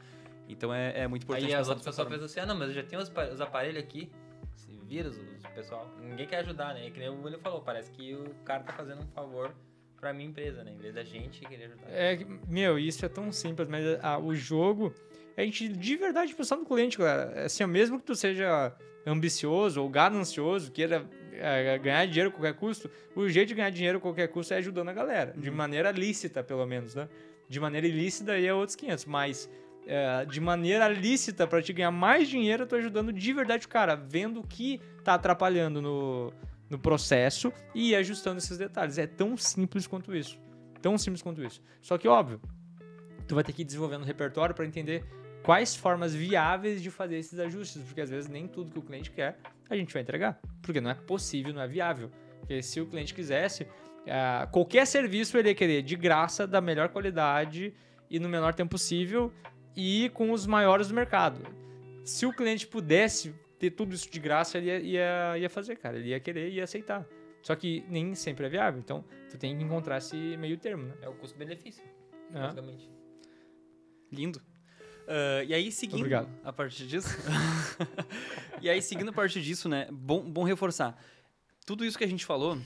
Então é muito importante. Aí as pensar outras dessa pessoas forma. pensam assim, não, mas eu já tenho os aparelhos aqui, se vira os pessoal. Ninguém quer ajudar, né? Que nem o William falou, parece que o cara tá fazendo um favor pra minha empresa, né? Em vez da gente querer ajudar. Isso é tão simples, mas o jogo, a gente de verdade pensar no cliente, galera. Assim, mesmo que tu seja ambicioso ou ganancioso, queira ganhar dinheiro a qualquer custo, o jeito de ganhar dinheiro a qualquer custo é ajudando a galera. De maneira lícita, pelo menos, né? De maneira ilícita aí é outros 500, mas de maneira lícita, pra te ganhar mais dinheiro, eu tô ajudando de verdade o cara, vendo o que tá atrapalhando no processo e ajustando esses detalhes. É tão simples quanto isso. Tão simples quanto isso. Só que, óbvio, tu vai ter que ir desenvolvendo um repertório para entender quais formas viáveis de fazer esses ajustes, porque às vezes nem tudo que o cliente quer a gente vai entregar, porque não é possível, não é viável. Porque se o cliente quisesse, qualquer serviço ele ia querer de graça, da melhor qualidade e no menor tempo possível e com os maiores do mercado. Se o cliente pudesse ter tudo isso de graça, ele ia fazer, cara. Ele ia querer e ia aceitar. Só que nem sempre é viável. Então, tu tem que encontrar esse meio termo, né? É o custo-benefício, É. basicamente. Lindo. E aí, seguindo Obrigado. a partir disso... E aí, seguindo a partir disso, né? Bom reforçar. Tudo isso que a gente falou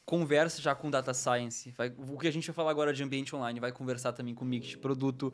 conversa já com Data Science. O que a gente vai falar agora de ambiente online vai conversar também com mix de produto.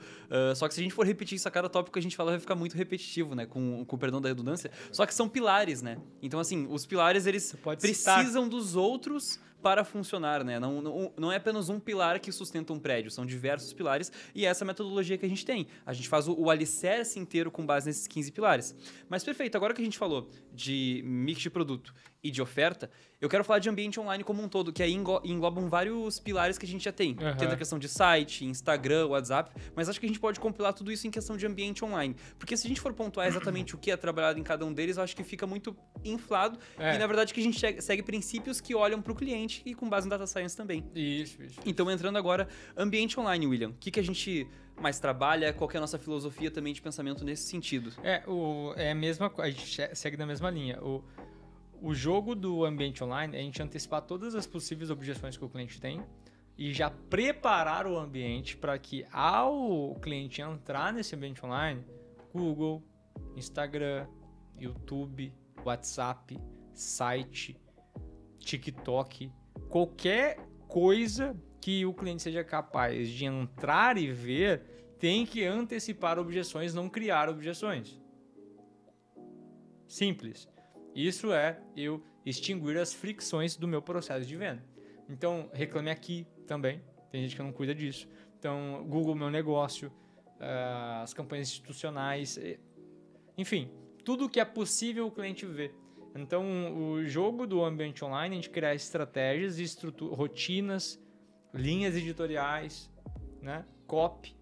Só que se a gente for repetir isso a cada tópico que a gente falar, vai ficar muito repetitivo, né? Com o perdão da redundância. Só que são pilares, né? Então, assim, os pilares, eles precisam dos outros para funcionar, né? Não é apenas um pilar que sustenta um prédio, são diversos pilares e essa é a metodologia que a gente tem. A gente faz o alicerce inteiro com base nesses 15 pilares. Mas perfeito, agora que a gente falou de mix de produto e de oferta, eu quero falar de ambiente online como um todo, que aí englobam vários pilares que a gente já tem. Uhum. Tem a questão de site, Instagram, WhatsApp, mas acho que a gente pode compilar tudo isso em questão de ambiente online. Porque se a gente for pontuar exatamente o que é trabalhado em cada um deles, eu acho que fica muito inflado e, na verdade, que a gente segue princípios que olham para o cliente e com base em Data Science também. Isso. Então, entrando agora, ambiente online, William. O que a gente mais trabalha? Qual que é a nossa filosofia também de pensamento nesse sentido? É a mesma coisa, a gente segue na mesma linha. O jogo do ambiente online é a gente antecipar todas as possíveis objeções que o cliente tem e já preparar o ambiente para que, ao cliente entrar nesse ambiente online, Google, Instagram, YouTube, WhatsApp, site, TikTok, qualquer coisa que o cliente seja capaz de entrar e ver, tem que antecipar objeções, não criar objeções. Simples. Isso é eu extinguir as fricções do meu processo de venda. Então, Reclame Aqui também. Tem gente que não cuida disso. Então, Google Meu Negócio, as campanhas institucionais, enfim, tudo que é possível o cliente ver. Então, o jogo do ambiente online é a gente criar estratégias, rotinas, linhas editoriais, né? Copy,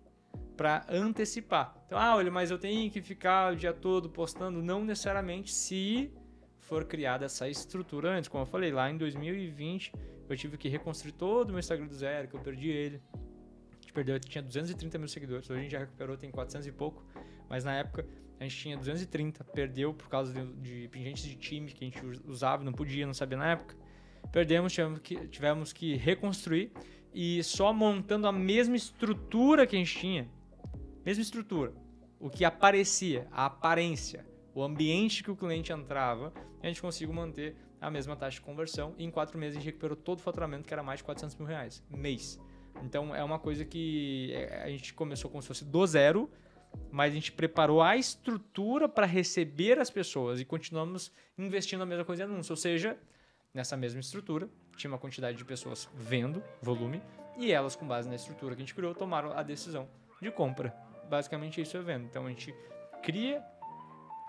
para antecipar. Então, olha, mas eu tenho que ficar o dia todo postando? Não necessariamente, se for criada essa estrutura antes. Como eu falei, lá em 2020, eu tive que reconstruir todo o meu Instagram do zero, que eu perdi ele. A gente perdeu, tinha 230 mil seguidores, hoje a gente já recuperou, tem 400 e pouco, mas na época a gente tinha 230, perdeu por causa de pingentes de time que a gente usava, não podia, não sabia na época. Perdemos, tivemos que reconstruir e só montando a mesma estrutura que a gente tinha, mesma estrutura, o que aparecia, a aparência, o ambiente que o cliente entrava, a gente conseguiu manter a mesma taxa de conversão e em 4 meses a gente recuperou todo o faturamento, que era mais de 400 mil reais mês. Então é uma coisa que a gente começou como se fosse do zero, mas a gente preparou a estrutura para receber as pessoas e continuamos investindo a mesma coisa em anúncio, ou seja, nessa mesma estrutura, tinha uma quantidade de pessoas vendo, volume, e elas, com base na estrutura que a gente criou, tomaram a decisão de compra. Basicamente isso é venda. Então a gente cria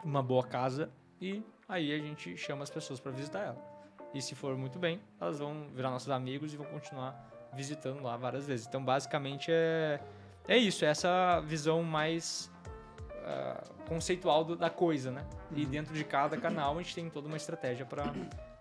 uma boa casa e aí a gente chama as pessoas para visitar ela. E se for muito bem, elas vão virar nossos amigos e vão continuar visitando lá várias vezes. Então, basicamente, é isso. É essa visão mais conceitual da coisa, né? E dentro de cada canal, a gente tem toda uma estratégia para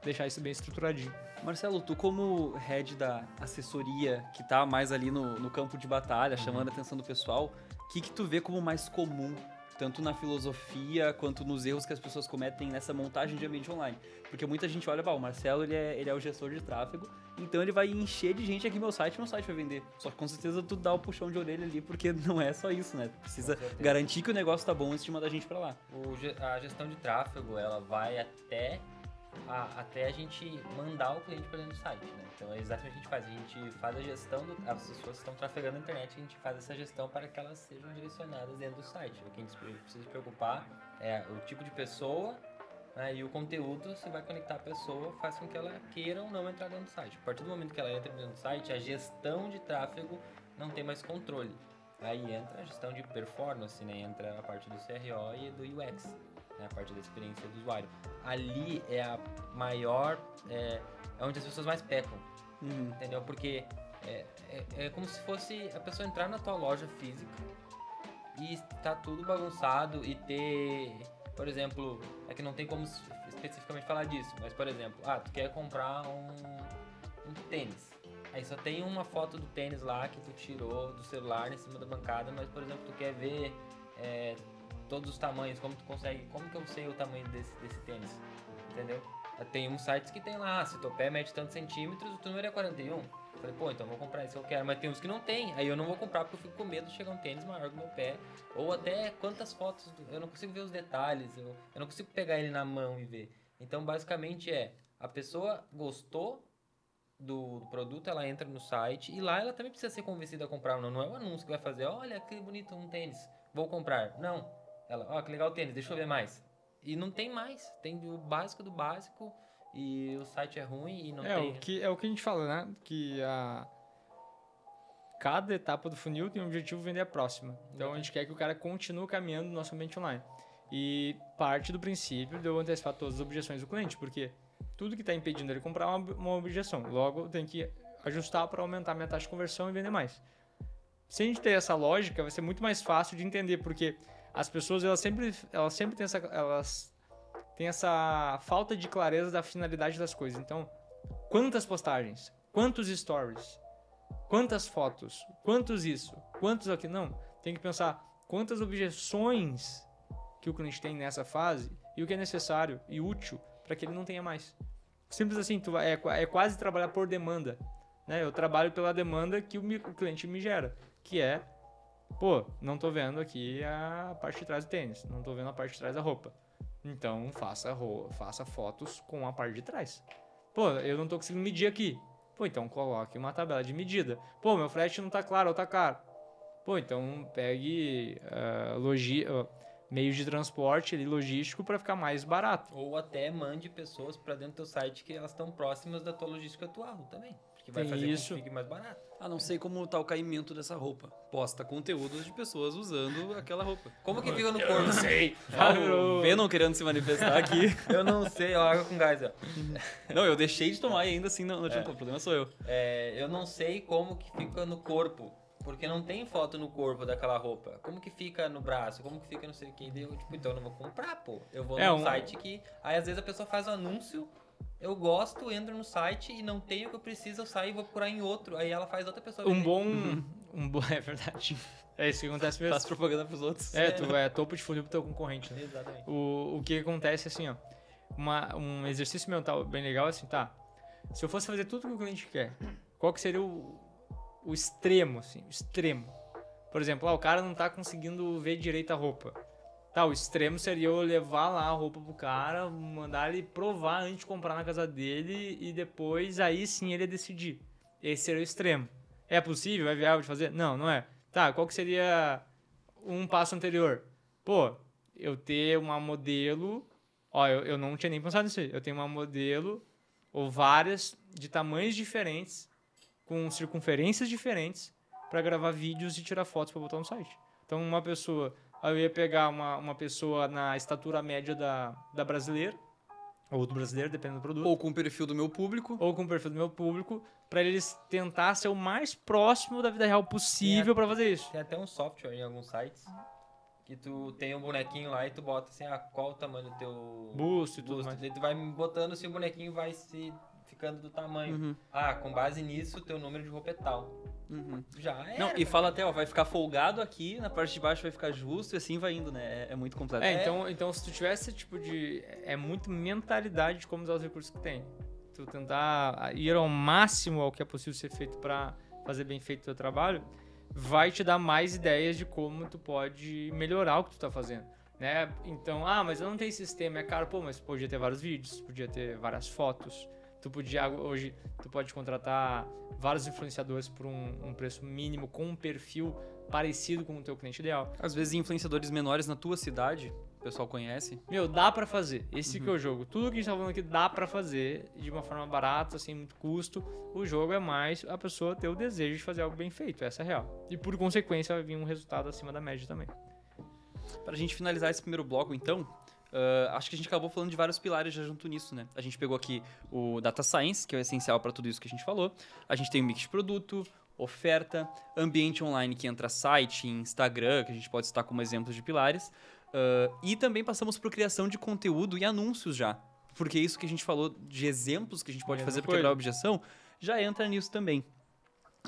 deixar isso bem estruturadinho. Marcelo, tu como head da assessoria, que tá mais ali no campo de batalha, chamando a atenção do pessoal, o que tu vê como mais comum, tanto na filosofia quanto nos erros que as pessoas cometem nessa montagem de ambiente online? Porque muita gente olha, o Marcelo ele é o gestor de tráfego, então ele vai encher de gente aqui meu site vai vender. Só que com certeza tu dá o puxão de orelha ali, porque não é só isso, né? Tu precisa garantir que o negócio tá bom antes de mandar gente pra lá. A gestão de tráfego, ela vai até a gente mandar o cliente para dentro do site, né? Então é exatamente o que a gente faz. A gente faz a gestão, as pessoas que estão trafegando na internet, a gente faz essa gestão para que elas sejam direcionadas dentro do site. O que a gente precisa se preocupar é o tipo de pessoa, né, e o conteúdo, você vai conectar a pessoa, faz com que ela queira ou não entrar dentro do site. A partir do momento que ela entra dentro do site, a gestão de tráfego não tem mais controle. Aí entra a gestão de performance, né? Entra a parte do CRO e do UX. Né, a parte da experiência do usuário. Ali é a maior, é onde as pessoas mais pecam, entendeu? Porque é como se fosse a pessoa entrar na tua loja física e tá tudo bagunçado e ter, por exemplo, é que não tem como especificamente falar disso, mas por exemplo, tu quer comprar um tênis, aí só tem uma foto do tênis lá que tu tirou do celular em cima da bancada, mas por exemplo, tu quer ver todos os tamanhos, como que eu sei o tamanho desse tênis, entendeu? Tem uns sites que tem lá, se teu pé mede tantos centímetros, o teu número é 41. Eu falei, então vou comprar esse que eu quero, mas tem uns que não tem, aí eu não vou comprar porque eu fico com medo de chegar um tênis maior que o meu pé, ou até quantas fotos, eu não consigo ver os detalhes, eu não consigo pegar ele na mão e ver. Então basicamente a pessoa gostou do produto, ela entra no site e lá ela também precisa ser convencida a comprar, não é o anúncio que vai fazer, olha que bonito um tênis, vou comprar, não. Ela, que legal o tênis, deixa eu ver mais. E não tem mais, tem o básico do básico e o site é ruim e não tem... É o que a gente fala, né? Que cada etapa do funil tem o objetivo de vender a próxima. Então a gente quer que o cara continue caminhando no nosso ambiente online. E parte do princípio de eu antecipar todas as objeções do cliente, porque tudo que está impedindo ele comprar é uma objeção. Logo, eu tenho que ajustar para aumentar a minha taxa de conversão e vender mais. Se a gente ter essa lógica, vai ser muito mais fácil de entender, porque as pessoas elas sempre têm essa falta de clareza da finalidade das coisas. Então, quantas postagens, quantos stories, quantas fotos, quantos isso, quantos aqui, não. Tem que pensar quantas objeções que o cliente tem nessa fase e o que é necessário e útil para que ele não tenha mais. Simples assim, é quase trabalhar por demanda, né? Eu trabalho pela demanda que o cliente me gera, que é não tô vendo aqui a parte de trás do tênis, não tô vendo a parte de trás da roupa. Então, faça fotos com a parte de trás. Eu não tô conseguindo medir aqui. Então coloque uma tabela de medida. Meu frete não tá claro ou tá caro. Então pegue meios de transporte ali, logístico para ficar mais barato. Ou até mande pessoas para dentro do teu site que elas estão próximas da tua logística atual também. Que vai fazer com que fique mais barato. Não sei como tá o caimento dessa roupa. Posta conteúdos de pessoas usando aquela roupa. Como que fica no corpo? Eu não sei. O Venom querendo se manifestar aqui. Eu não sei, água com gás, ó. Não, eu deixei de tomar e ainda assim não tinha o problema sou eu. Eu não sei como que fica no corpo. Porque não tem foto no corpo daquela roupa. Como que fica no braço? Como que fica não sei o que? Então eu não vou comprar, Eu vou num site que... Aí às vezes a pessoa faz um anúncio... Eu gosto, entro no site e não tenho o que eu preciso, eu saio e vou procurar em outro. Aí ela faz outra pessoa vender. É verdade. É isso que acontece mesmo. Faz propaganda pros outros. Tu é topo de funil pro teu concorrente, né? Exatamente. O que acontece assim, um exercício mental bem legal assim, se eu fosse fazer tudo que o cliente quer, qual que seria o extremo, assim, o extremo? Por exemplo, o cara não tá conseguindo ver direito a roupa. O extremo seria eu levar lá a roupa pro cara, mandar ele provar antes de comprar na casa dele e depois, aí sim, ele ia decidir. Esse seria o extremo. É possível? É viável de fazer? Não, não é. Qual que seria um passo anterior? Eu ter uma modelo... eu não tinha nem pensado nisso aí. Eu tenho uma modelo ou várias de tamanhos diferentes, com circunferências diferentes, para gravar vídeos e tirar fotos para botar no site. Então, uma pessoa... Aí eu ia pegar uma pessoa na estatura média da brasileira, ou do brasileiro, dependendo do produto. Ou com o perfil do meu público. Ou com o perfil do meu público, para eles tentar ser o mais próximo da vida real possível para fazer isso. Tem até um software em alguns sites que tu tem um bonequinho lá e tu bota assim, qual o tamanho do teu Busto e tudo mais. Daí tu vai botando se o bonequinho vai se ficando do tamanho. Uhum. Com base nisso, teu número de roupa é tal. Já é. Não, e fala até, ó, vai ficar folgado aqui, na parte de baixo vai ficar justo e assim vai indo, né? É muito completo. Então se tu tivesse esse tipo de... É muito mentalidade de como usar os recursos que tem. Tu tentar ir ao máximo ao que é possível ser feito para fazer bem feito o teu trabalho, vai te dar mais ideias de como tu pode melhorar o que tu tá fazendo, né? Então, mas eu não tenho sistema, é caro. Pô, mas podia ter vários vídeos, podia ter várias fotos. Hoje, tu pode contratar vários influenciadores por um preço mínimo, com um perfil parecido com o teu cliente ideal. Às vezes influenciadores menores na tua cidade, o pessoal conhece. Dá pra fazer. Esse que é o jogo. Tudo que a gente tá falando aqui dá pra fazer de uma forma barata, sem muito custo. O jogo é mais a pessoa ter o desejo de fazer algo bem feito. Essa é a real. E por consequência vai vir um resultado acima da média também. Pra gente finalizar esse primeiro bloco, então, acho que a gente acabou falando de vários pilares já junto nisso, né? A gente pegou aqui o Data Science, que é o essencial para tudo isso que a gente falou. A gente tem o mix de produto, oferta, ambiente online, que entra site, Instagram, que a gente pode citar como exemplos de pilares. E também passamos por criação de conteúdo e anúncios já. Porque isso que a gente falou de exemplos que a gente pode fazer para quebrar a objeção, já entra nisso também.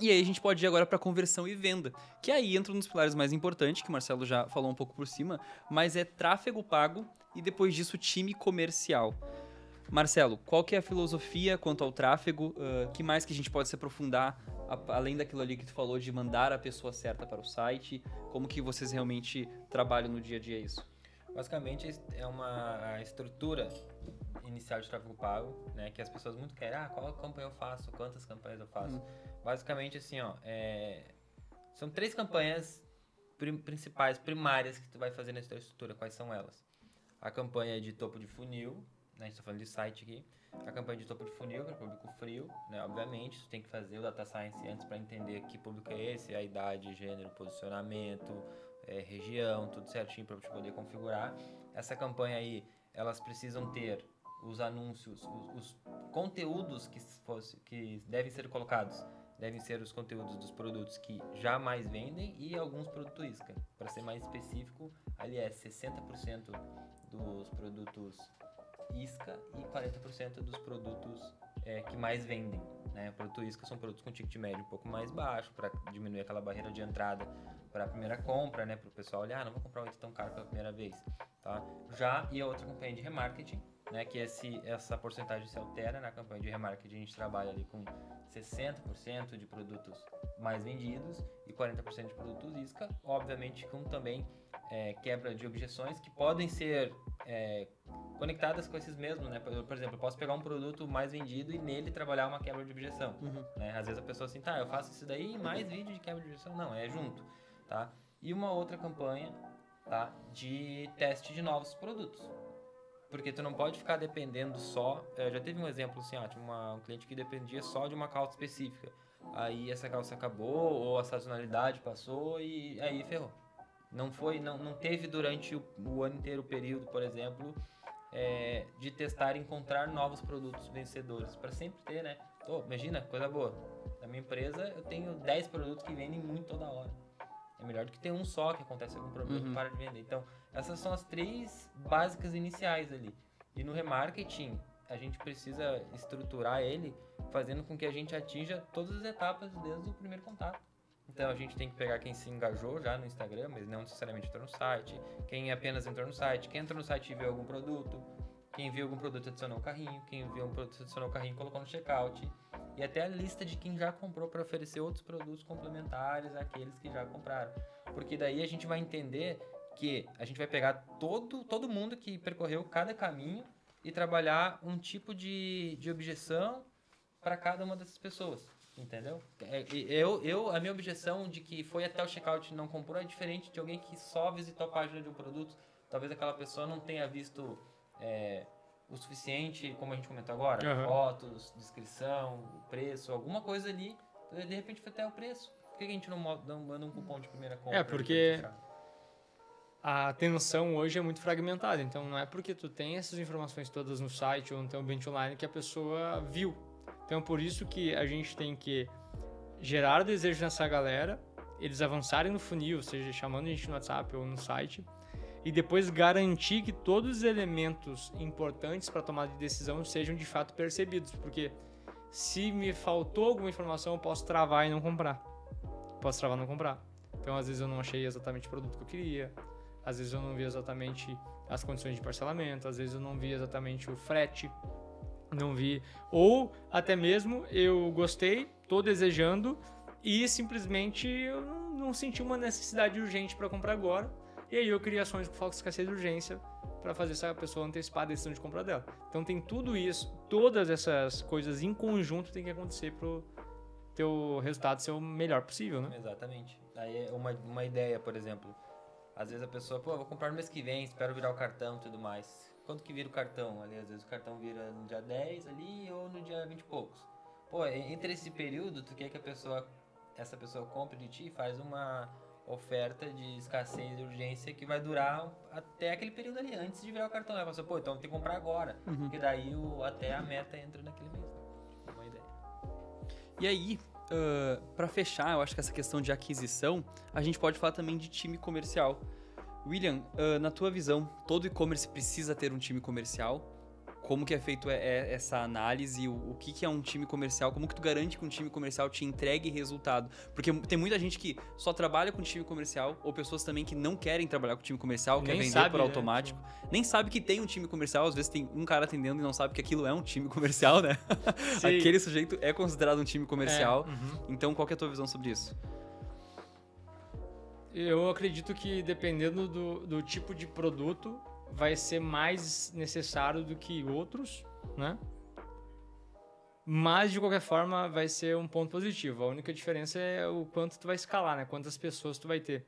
E aí a gente pode ir agora para conversão e venda, que aí entra um dos pilares mais importantes, que o Marcelo já falou um pouco por cima, mas é tráfego pago e depois disso time comercial. Marcelo, qual que é a filosofia quanto ao tráfego? Que mais que a gente pode se aprofundar, além daquilo ali que tu falou de mandar a pessoa certa para o site? Como que vocês realmente trabalham no dia a dia isso? Basicamente é uma estrutura inicial de tráfego pago, né, que as pessoas muito querem, qual campanha eu faço, quantas campanhas eu faço. Basicamente assim, são 3 campanhas principais, primárias que tu vai fazer nessa estrutura. Quais são elas? A campanha de topo de funil, né, a gente está falando de site aqui. A campanha de topo de funil para público frio, né, obviamente, tu tem que fazer o Data Science antes para entender que público é esse, a idade, gênero, posicionamento, região, tudo certinho para te poder configurar. Essa campanha aí, elas precisam ter os anúncios, os conteúdos que devem ser colocados, devem ser os conteúdos dos produtos que já mais vendem e alguns produtos isca. Para ser mais específico, ali 60% dos produtos isca e 40% dos produtos que mais vendem, né? Produto isca são produtos com ticket médio um pouco mais baixo, para diminuir aquela barreira de entrada para a primeira compra, né? Para o pessoal olhar, não vou comprar um item tão caro pela primeira vez, tá? E a outra campanha de remarketing, né? Que essa porcentagem se altera. Na campanha de remarketing a gente trabalha ali com 60% de produtos mais vendidos e 40% de produtos isca, obviamente com também quebra de objeções que podem ser conectadas com esses mesmos, né? Por exemplo, eu posso pegar um produto mais vendido e nele trabalhar uma quebra de objeção, né? Às vezes a pessoa assim, eu faço isso daí e mais vídeo de quebra de objeção. Não, é junto, tá? E uma outra campanha, tá? De teste de novos produtos. Porque tu não pode ficar dependendo só... já teve um exemplo assim, tinha um cliente que dependia só de uma calça específica. Aí essa calça acabou, ou a sazonalidade passou e aí ferrou. Não teve durante o ano inteiro o período, por exemplo, de testar e encontrar novos produtos vencedores. Para sempre ter, né? Imagina, coisa boa. Na minha empresa eu tenho 10 produtos que vendem muito toda hora. É melhor do que ter um só que acontece algum problema e para de vender. Então, essas são as 3 básicas iniciais ali. E no remarketing, a gente precisa estruturar ele fazendo com que a gente atinja todas as etapas desde o primeiro contato. Então, a gente tem que pegar quem se engajou já no Instagram, mas não necessariamente entrou no site, quem apenas entrou no site, quem entrou no site e viu algum produto, quem viu algum produto adicionou o carrinho, quem viu um produto adicionou o carrinho e colocou no checkout, e até a lista de quem já comprou para oferecer outros produtos complementares àqueles que já compraram. Porque daí a gente vai entender que a gente vai pegar todo mundo que percorreu cada caminho e trabalhar um tipo de objeção para cada uma dessas pessoas, entendeu? A minha objeção de que foi até o checkout e não comprou é diferente de alguém que só visitou a página de um produto. Talvez aquela pessoa não tenha visto o suficiente, como a gente comentou agora, fotos, descrição, o preço, alguma coisa ali, de repente foi até o preço. Por que a gente não manda um cupom de primeira compra? Porque a atenção hoje é muito fragmentada. Então, não é porque tu tem essas informações todas no site ou no teu ambiente online que a pessoa viu. Então, por isso que a gente tem que gerar o desejo nessa galera, eles avançarem no funil, seja chamando a gente no WhatsApp ou no site, e depois garantir que todos os elementos importantes para tomada de decisão sejam de fato percebidos, porque se me faltou alguma informação, eu posso travar e não comprar. Posso travar e não comprar. Então, às vezes eu não achei exatamente o produto que eu queria, às vezes eu não vi exatamente as condições de parcelamento, às vezes eu não vi exatamente o frete, não vi, ou até mesmo eu gostei, tô desejando e simplesmente eu não senti uma necessidade urgente para comprar agora, e aí eu criei ações com foco de escassez de urgência para fazer essa pessoa antecipar a decisão de compra dela. Então tem tudo isso, todas essas coisas em conjunto tem que acontecer pro teu resultado ser o melhor possível, né? Exatamente. Aí uma ideia, por exemplo, às vezes a pessoa, pô, vou comprar no mês que vem, espero virar o cartão e tudo mais. Quanto que vira o cartão? Ali, às vezes o cartão vira no dia 10 ali ou no dia 20 e poucos. Pô, entre esse período, tu quer que essa pessoa compre de ti e faz uma oferta de escassez de urgência que vai durar até aquele período ali, antes de virar o cartão. Ela fala, pô, então tem que comprar agora. Porque daí até a meta entra naquele mês. Uma ideia. E aí, para fechar, eu acho que essa questão de aquisição, a gente pode falar também de time comercial. William, na tua visão, todo e-commerce precisa ter um time comercial? Como que é feito essa análise? O que é um time comercial? Como que tu garante que um time comercial te entregue resultado? Porque tem muita gente que só trabalha com time comercial, ou pessoas também que não querem trabalhar com time comercial, quer vender por automático. Nem sabe que tem um time comercial, às vezes tem um cara atendendo e não sabe que aquilo é um time comercial, né? Aquele sujeito é considerado um time comercial. Então, qual que é a tua visão sobre isso? Eu acredito que dependendo do tipo de produto, vai ser mais necessário do que outros, né? Mas, de qualquer forma, vai ser um ponto positivo. A única diferença é o quanto tu vai escalar, né? Quantas pessoas tu vai ter.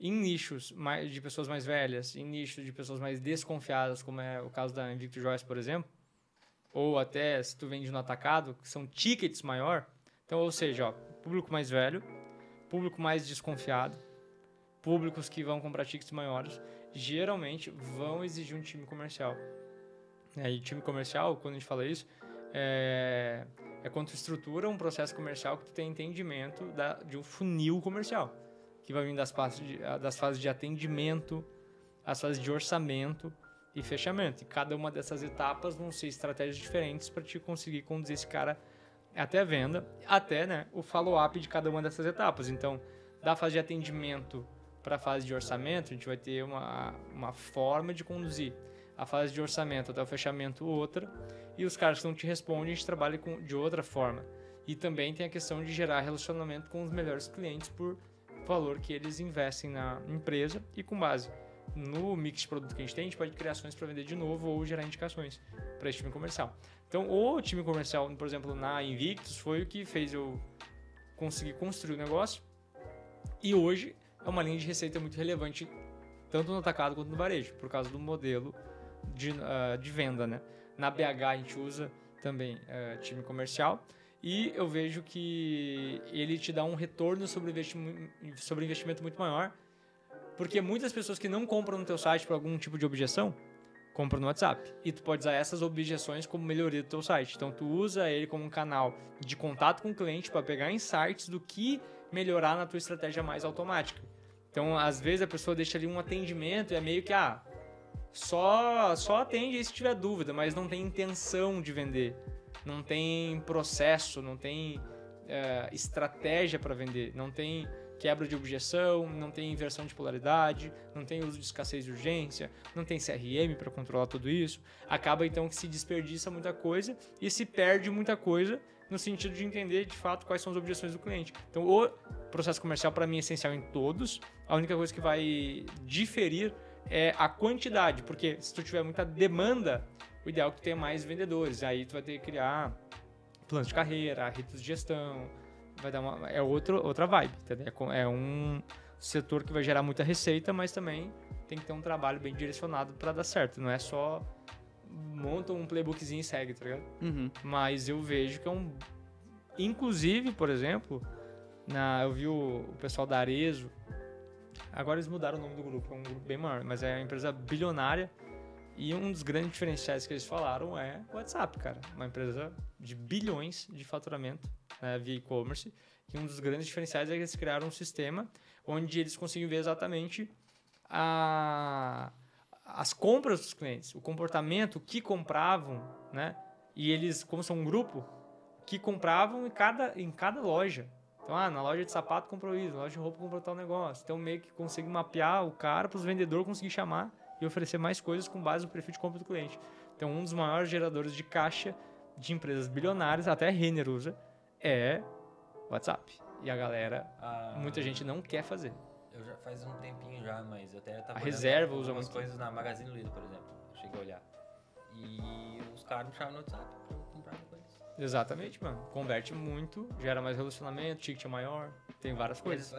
Em nichos de pessoas mais velhas, em nichos de pessoas mais desconfiadas, como é o caso da Invictus Joias, por exemplo, ou até se tu vende no atacado, que são tickets maior. Então, ou seja, ó, público mais velho, público mais desconfiado, públicos que vão comprar tickets maiores, geralmente vão exigir um time comercial. E time comercial, quando a gente fala isso, é quando tu estrutura um processo comercial que tu tem entendimento de um funil comercial, que vai vir das fases de atendimento, as fases de orçamento e fechamento. E cada uma dessas etapas vão ser estratégias diferentes para te conseguir conduzir esse cara até a venda, até, né, o follow-up de cada uma dessas etapas. Então, da fase de atendimento para a fase de orçamento, a gente vai ter uma forma de conduzir. A fase de orçamento até o fechamento, outra. E os caras que não te respondem, a gente trabalha de outra forma. E também tem a questão de gerar relacionamento com os melhores clientes por valor que eles investem na empresa. E com base no mix de produto que a gente pode criar ações para vender de novo ou gerar indicações para esse time comercial. Então, o time comercial, por exemplo, na Invictus, foi o que fez eu conseguir construir o negócio. E hoje é uma linha de receita muito relevante, tanto no atacado quanto no varejo, por causa do modelo de venda, né? Na BH a gente usa também time comercial e eu vejo que ele te dá um retorno sobre investimento muito maior, porque muitas pessoas que não compram no teu site por algum tipo de objeção, compram no WhatsApp. E tu pode usar essas objeções como melhoria do teu site. Então tu usa ele como um canal de contato com o cliente para pegar insights do que melhorar na tua estratégia mais automática. Então, às vezes, a pessoa deixa ali um atendimento e é meio que, só atende se tiver dúvida, mas não tem intenção de vender, não tem processo, não tem estratégia para vender, não tem quebra de objeção, não tem inversão de polaridade, não tem uso de escassez de urgência, não tem CRM para controlar tudo isso. Acaba, então, que se desperdiça muita coisa e se perde muita coisa no sentido de entender, de fato, quais são as objeções do cliente. Então, o processo comercial, para mim, é essencial em todos. A única coisa que vai diferir é a quantidade, porque se tu tiver muita demanda, o ideal é que tu tenha mais vendedores. Aí tu vai ter que criar planos de carreira, ritos de gestão, vai dar outra vibe, entendeu? É um setor que vai gerar muita receita, mas também tem que ter um trabalho bem direcionado para dar certo. Não é só monta um playbookzinho e segue, tá ligado? Mas eu vejo que inclusive, por exemplo, eu vi o pessoal da Arezzo Agora eles mudaram o nome do grupo, é um grupo bem maior, mas é uma empresa bilionária. E um dos grandes diferenciais que eles falaram é o WhatsApp, cara. Uma empresa de bilhões de faturamento, né, via e-commerce. E um dos grandes diferenciais é que eles criaram um sistema onde eles conseguem ver exatamente as compras dos clientes, o comportamento, o que compravam, né? E eles, como são um grupo, que compravam em cada loja. Então, na loja de sapato comprou isso, na loja de roupa comprou tal negócio. Então, meio que consegue mapear o cara para os vendedores conseguir chamar e oferecer mais coisas com base no perfil de compra do cliente. Então, um dos maiores geradores de caixa de empresas bilionárias, até a Renner usa, é WhatsApp. E a galera, muita gente não quer fazer. Eu já faz um tempinho já, mas eu até tava A reserva usa algumas muito. coisas na Magazine Luiza, por exemplo. Eu cheguei a olhar. E os caras me chamavam no WhatsApp pra eu comprar coisas. Exatamente, mano. Converte muito, gera mais relacionamento, ticket é maior, tem várias coisas.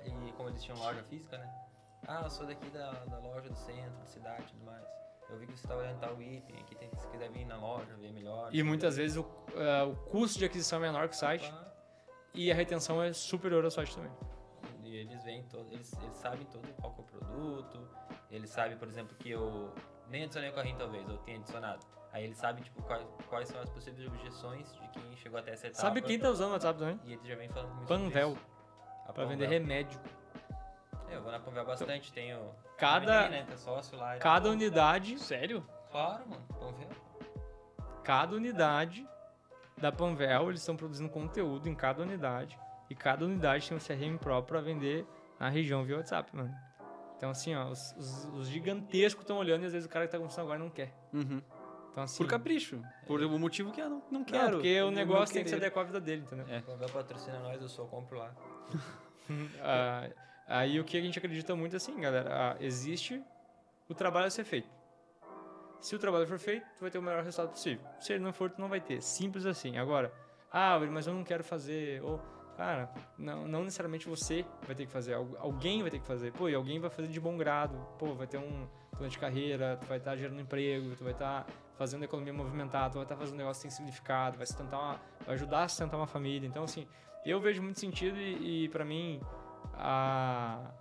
E como eles tinham loja física, né? Eu sou daqui da loja do centro, da cidade e tudo mais. Eu vi que você tá olhando tal item, aqui tem, se quiser vir na loja, ver melhor. E muitas vezes o custo de aquisição é menor que o site e a retenção é superior ao site também. E eles veem todo, eles sabem todo qual que é o produto, eles sabem, por exemplo, que eu nem adicionei o carrinho talvez, ou tenha adicionado. Aí eles sabem, tipo, quais são as possíveis objeções de quem chegou até essa etapa. Sabe quem tá usando o WhatsApp também? E eles já vem falando comigo Panvel, sobre isso. pra vender remédio. Eu vou na Panvel bastante, tenho... Cada- né, que é sócio lá. Cada unidade, Sério? Claro, mano, Panvel. cada unidade da Panvel, eles estão produzindo conteúdo em cada unidade. E cada unidade tem um CRM próprio pra vender na região via WhatsApp, mano. Então, assim, ó, os gigantescos estão olhando e às vezes o cara que tá começando agora não quer. Uhum. Então, assim, Por capricho. Por o motivo que eu não não, quero. porque o Não negócio tem que se querer. adequar à vida dele, entendeu? É. Panvel patrocina nós, eu só compro lá. Aí o que a gente acredita muito é assim, galera, existe o trabalho a ser feito. Se o trabalho for feito, tu vai ter o melhor resultado possível. Se ele não for, tu não vai ter. Simples assim. Agora, mas eu não quero fazer. Ou, cara, não necessariamente você vai ter que fazer. Alguém vai ter que fazer. Pô, e alguém vai fazer de bom grado. Pô, vai ter um plano de carreira, tu vai estar gerando emprego, tu vai estar fazendo a economia movimentar, tu vai estar fazendo um negócio que tem significado, vai ajudar a sustentar uma família. Então, assim, eu vejo muito sentido e para mim, a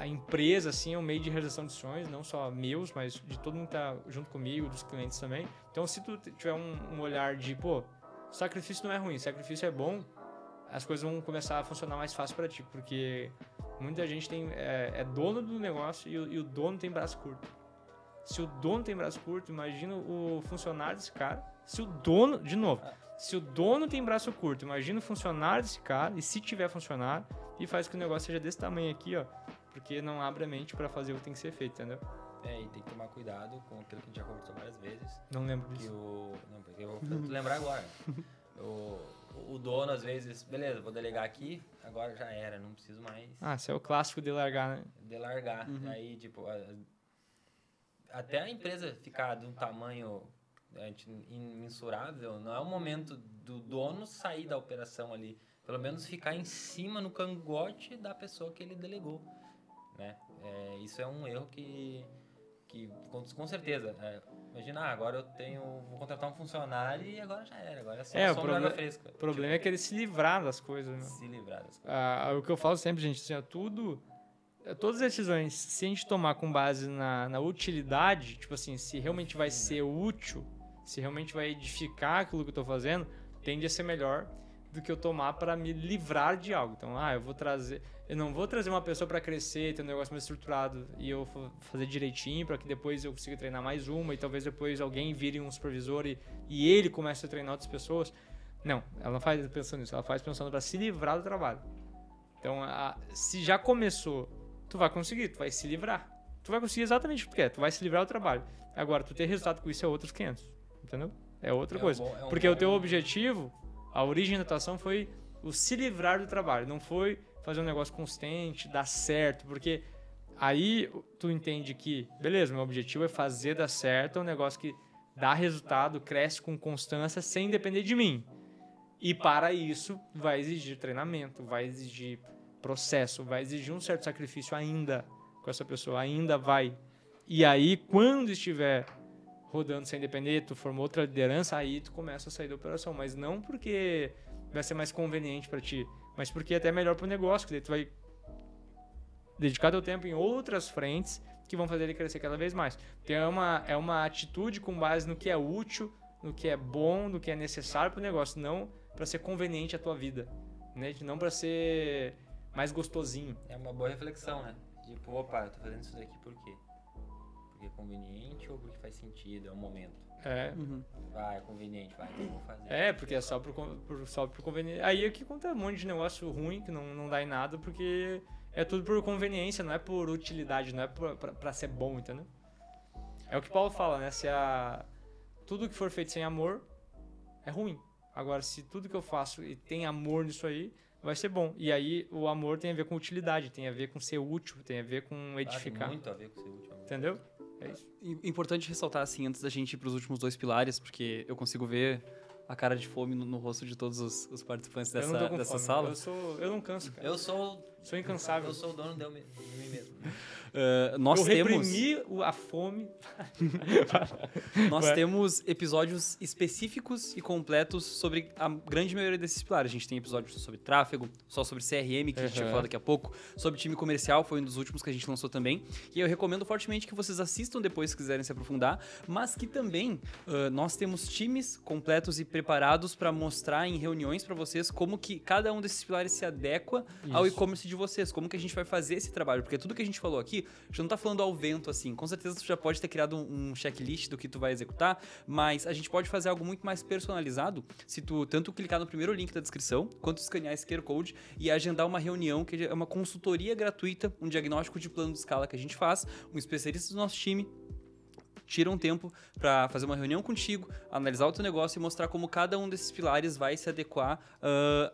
empresa, assim, é um meio de realização de sonhos, não só meus, mas de todo mundo que tá junto comigo, dos clientes também. Então, se tu tiver um olhar de, pô, sacrifício não é ruim, sacrifício é bom, as coisas vão começar a funcionar mais fácil para ti, porque muita gente é dono do negócio e o dono tem braço curto. Se o dono tem braço curto, imagina o funcionário desse cara. Se o dono tem braço curto, imagina o funcionário desse cara, e se tiver funcionário, e faz que o negócio seja desse tamanho aqui, ó, porque não abre a mente para fazer o que tem que ser feito, entendeu? E tem que tomar cuidado com aquilo que a gente já conversou várias vezes. Não lembro Que disso. Não, porque eu vou lembrar agora. O dono, às vezes, beleza, vou delegar aqui, agora já era, não preciso mais Esse é o clássico de largar, né? delargar. Aí, tipo, até a empresa ficar de um tamanho imensurável, não é o momento do dono sair da operação ali. Pelo menos ficar em cima, no cangote da pessoa que ele delegou, né? Isso é um erro que com certeza... imagina, agora vou contratar um funcionário e agora já era, agora é só uma água fresca. O problema é que ele se livrar das coisas, né? Se livrar das coisas. O que eu falo sempre, gente, assim, todas as decisões, se a gente tomar com base na utilidade, tipo assim, se realmente vai ser útil, se realmente vai edificar aquilo que eu tô fazendo, tende a ser melhor do que eu tomar para me livrar de algo. Então, eu não vou trazer uma pessoa para crescer, ter um negócio mais estruturado e eu fazer direitinho para que depois eu consiga treinar mais uma e talvez depois alguém vire um supervisor e ele comece a treinar outras pessoas. Não, ela não faz pensando nisso, ela faz pensando para se livrar do trabalho. Então, se já começou, tu vai conseguir, tu vai se livrar. Tu vai conseguir exatamente o que tu quer, tu vai se livrar do trabalho. Agora, tu ter resultado com isso é outros 500, entendeu? É outra coisa. Porque o teu objetivo, a origem da atuação foi o se livrar do trabalho, não foi fazer um negócio consistente, dar certo, porque aí tu entende que, beleza, meu objetivo é fazer dar certo, é um negócio que dá resultado, cresce com constância, sem depender de mim. E para isso vai exigir treinamento, vai exigir processo, vai exigir um certo sacrifício ainda com essa pessoa, ainda vai. E aí, quando estiver rodando sem depender, tu formou outra liderança, aí tu começa a sair da operação. Mas não porque vai ser mais conveniente para ti, mas porque é até melhor pro negócio, que daí tu vai dedicar teu tempo em outras frentes que vão fazer ele crescer cada vez mais. Então é uma atitude com base no que é útil, no que é bom, no que é necessário pro negócio, não para ser conveniente à tua vida, né? Não para ser mais gostosinho. É uma boa reflexão, né? Tipo, opa, eu tô fazendo isso daqui por quê? Porque é conveniente ou porque faz sentido, é um momento? É. Vai, é conveniente, vai, então eu vou fazer. Porque é só por conveniência. Aí é que conta um monte de negócio ruim que não dá em nada, porque é tudo por conveniência, não é por utilidade, não é pra ser bom, entendeu? É o que Paulo fala, né? Tudo que for feito sem amor é ruim. Agora, se tudo que eu faço e tem amor nisso aí, vai ser bom. E aí o amor tem a ver com utilidade, tem a ver com ser útil, tem a ver com edificar. Tem muito a ver com ser útil. Entendeu? É isso. Importante ressaltar, assim, antes da gente ir pros últimos 2 pilares, porque eu consigo ver a cara de fome no rosto de todos os participantes Eu não tô com dessa fome. sala. Eu não canso, cara. Eu sou incansável. Eu sou o dono de mim mesmo. Nós eu temos... reprimi a fome. Nós Ué. temos episódios específicos e completos sobre a grande maioria desses pilares. A gente tem episódios sobre tráfego, só sobre CRM, que a gente vai falar daqui a pouco, sobre time comercial, foi um dos últimos que a gente lançou também. E eu recomendo fortemente que vocês assistam depois se quiserem se aprofundar, mas que também nós temos times completos e preparados para mostrar em reuniões para vocês como que cada um desses pilares se adequa ao e-commerce de vocês, como que a gente vai fazer esse trabalho, porque tudo que a gente falou aqui, a gente não tá falando ao vento assim, com certeza tu já pode ter criado um checklist do que tu vai executar, mas a gente pode fazer algo muito mais personalizado se tu tanto clicar no primeiro link da descrição, quanto escanear esse QR Code e agendar uma reunião, que é uma consultoria gratuita, um diagnóstico de plano de escala que a gente faz, um especialista do nosso time tira um tempo para fazer uma reunião contigo, analisar o teu negócio e mostrar como cada um desses pilares vai se adequar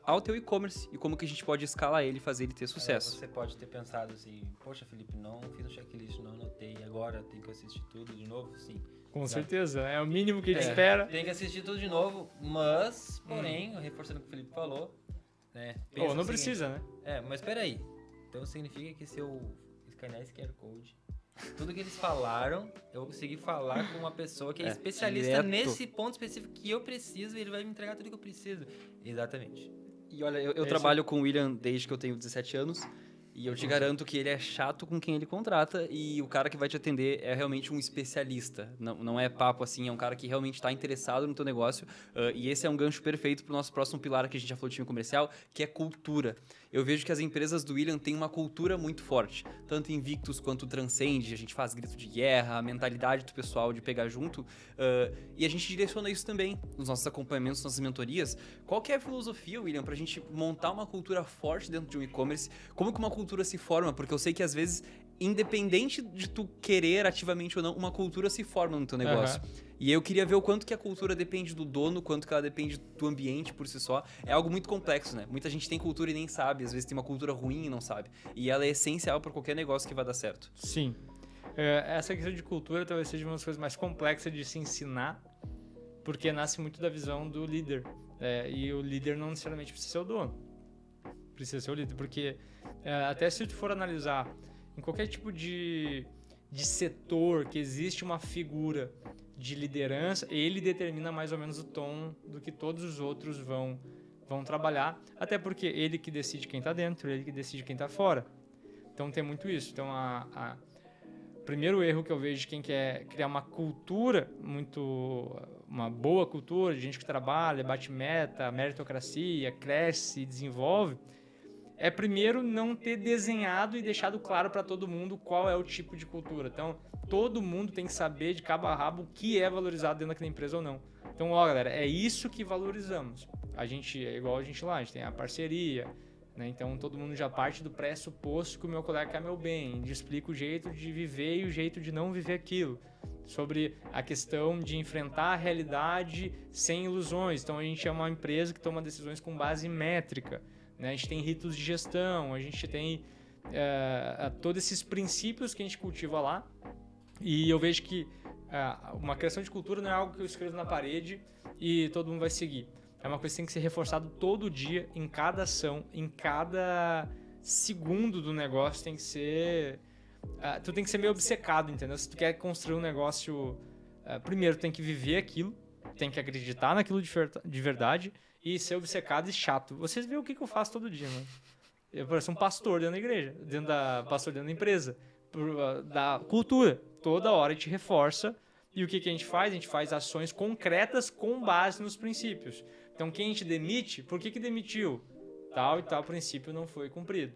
ao teu e-commerce e como que a gente pode escalar ele e fazer ele ter sucesso. Você pode ter pensado assim, poxa, Felipe, não fiz um checklist, não anotei, agora tenho que assistir tudo de novo? Sim. Com certeza, é o mínimo que a gente espera. Tem que assistir tudo de novo, mas, porém, reforçando o que o Felipe falou, né? Não precisa, né? Mas espera aí. Então significa que se eu escanear esse QR Code, tudo que eles falaram, eu vou conseguir falar com uma pessoa que é especialista direto. Nesse ponto específico que eu preciso e ele vai me entregar tudo que eu preciso. Exatamente. E olha, eu trabalho com o William desde que eu tenho 17 anos. E eu te garanto que ele é chato com quem ele contrata e o cara que vai te atender é realmente um especialista. Não é papo assim, é um cara que realmente está interessado no teu negócio. E esse é um gancho perfeito para o nosso próximo pilar que a gente já falou de time comercial, que é cultura. Eu vejo que as empresas do William têm uma cultura muito forte. Tanto Invictus quanto Transcend, a gente faz grito de guerra, a mentalidade do pessoal de pegar junto. E a gente direciona isso também nos nossos acompanhamentos, nas nossas mentorias. Qual que é a filosofia, William, para a gente montar uma cultura forte dentro de um e-commerce? Como que uma cultura se forma? Porque eu sei que às vezes, independente de tu querer ativamente ou não, uma cultura se forma no teu negócio. E eu queria ver o quanto que a cultura depende do dono, quanto que ela depende do ambiente por si só. É algo muito complexo, né? Muita gente tem cultura e nem sabe. Às vezes tem uma cultura ruim e não sabe. E ela é essencial para qualquer negócio que vai dar certo. Sim. Essa questão de cultura talvez seja uma das coisas mais complexas de se ensinar, porque nasce muito da visão do líder. E o líder não necessariamente precisa ser o dono. Precisa ser o líder, porque até se tu for analisar em qualquer tipo de setor que existe uma figura de liderança, ele determina mais ou menos o tom do que todos os outros vão trabalhar, até porque ele que decide quem está dentro, ele que decide quem está fora. Então tem muito isso. Então o primeiro erro que eu vejo de quem quer criar uma cultura, uma boa cultura, de gente que trabalha, bate meta, meritocracia, cresce e desenvolve, é primeiro não ter desenhado e deixado claro para todo mundo qual é o tipo de cultura. Então, todo mundo tem que saber de cabo a rabo o que é valorizado dentro daquela empresa ou não. Então, galera, é isso que valorizamos. A gente, é igual a gente lá, a gente tem a parceria, né? Então, todo mundo já parte do pressuposto que o meu colega quer meu bem, a gente explica o jeito de viver e o jeito de não viver aquilo. Sobre a questão de enfrentar a realidade sem ilusões. Então, a gente é uma empresa que toma decisões com base métrica. A gente tem ritos de gestão, a gente tem todos esses princípios que a gente cultiva lá. E eu vejo que uma criação de cultura não é algo que eu escrevo na parede e todo mundo vai seguir. É uma coisa que tem que ser reforçado todo dia, em cada ação, em cada segundo do negócio. Tem que ser... tu tem que ser meio obcecado, entendeu? Se tu quer construir um negócio... primeiro, tu tem que viver aquilo, tem que acreditar naquilo de verdade... E ser obcecado e chato. Vocês veem o que eu faço todo dia, mano. parece um pastor dentro da igreja, pastor dentro da empresa, da cultura. Toda hora a gente reforça. E o que a gente faz? A gente faz ações concretas com base nos princípios. Então, quem a gente demite, por que demitiu? Tal e tal princípio não foi cumprido.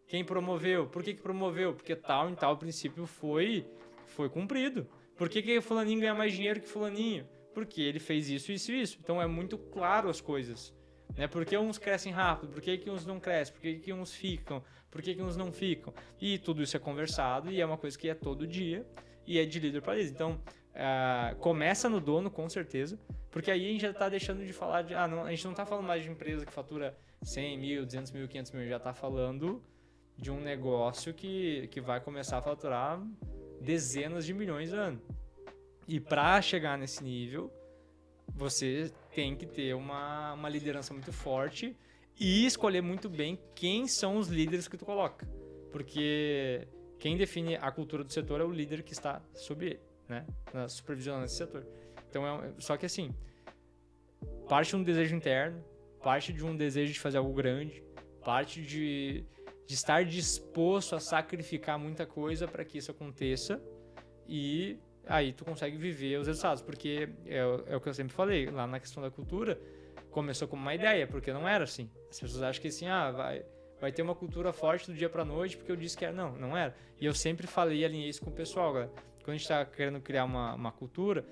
Quem promoveu? Por que promoveu? Porque tal e tal princípio foi cumprido. Por que fulaninho ganha mais dinheiro que fulaninho? Porque ele fez isso, isso e isso. Então, é muito claro as coisas. Né? Por que uns crescem rápido? Por que uns não crescem? Por que uns ficam? Por que uns não ficam? E tudo isso é conversado e é uma coisa que é todo dia e é de líder para líder. Então, começa no dono, com certeza, porque aí a gente já está deixando de falar de... não, a gente não está falando mais de empresa que fatura 100 mil, 200 mil, 500 mil, já está falando de um negócio que vai começar a faturar dezenas de milhões ao ano. E para chegar nesse nível, você tem que ter uma liderança muito forte e escolher muito bem quem são os líderes que tu coloca. Porque quem define a cultura do setor é o líder que está sob ele, né? Supervisionando esse setor. Então, só que assim, parte de um desejo interno, parte de um desejo de fazer algo grande, parte de estar disposto a sacrificar muita coisa para que isso aconteça, e aí tu consegue viver os resultados, porque é o que eu sempre falei, lá na questão da cultura, começou como uma ideia, porque não era assim. As pessoas acham que assim, vai ter uma cultura forte do dia pra noite, porque eu disse que era. Não era. E eu sempre falei e alinhei isso com o pessoal, galera. Quando a gente tá querendo criar uma cultura,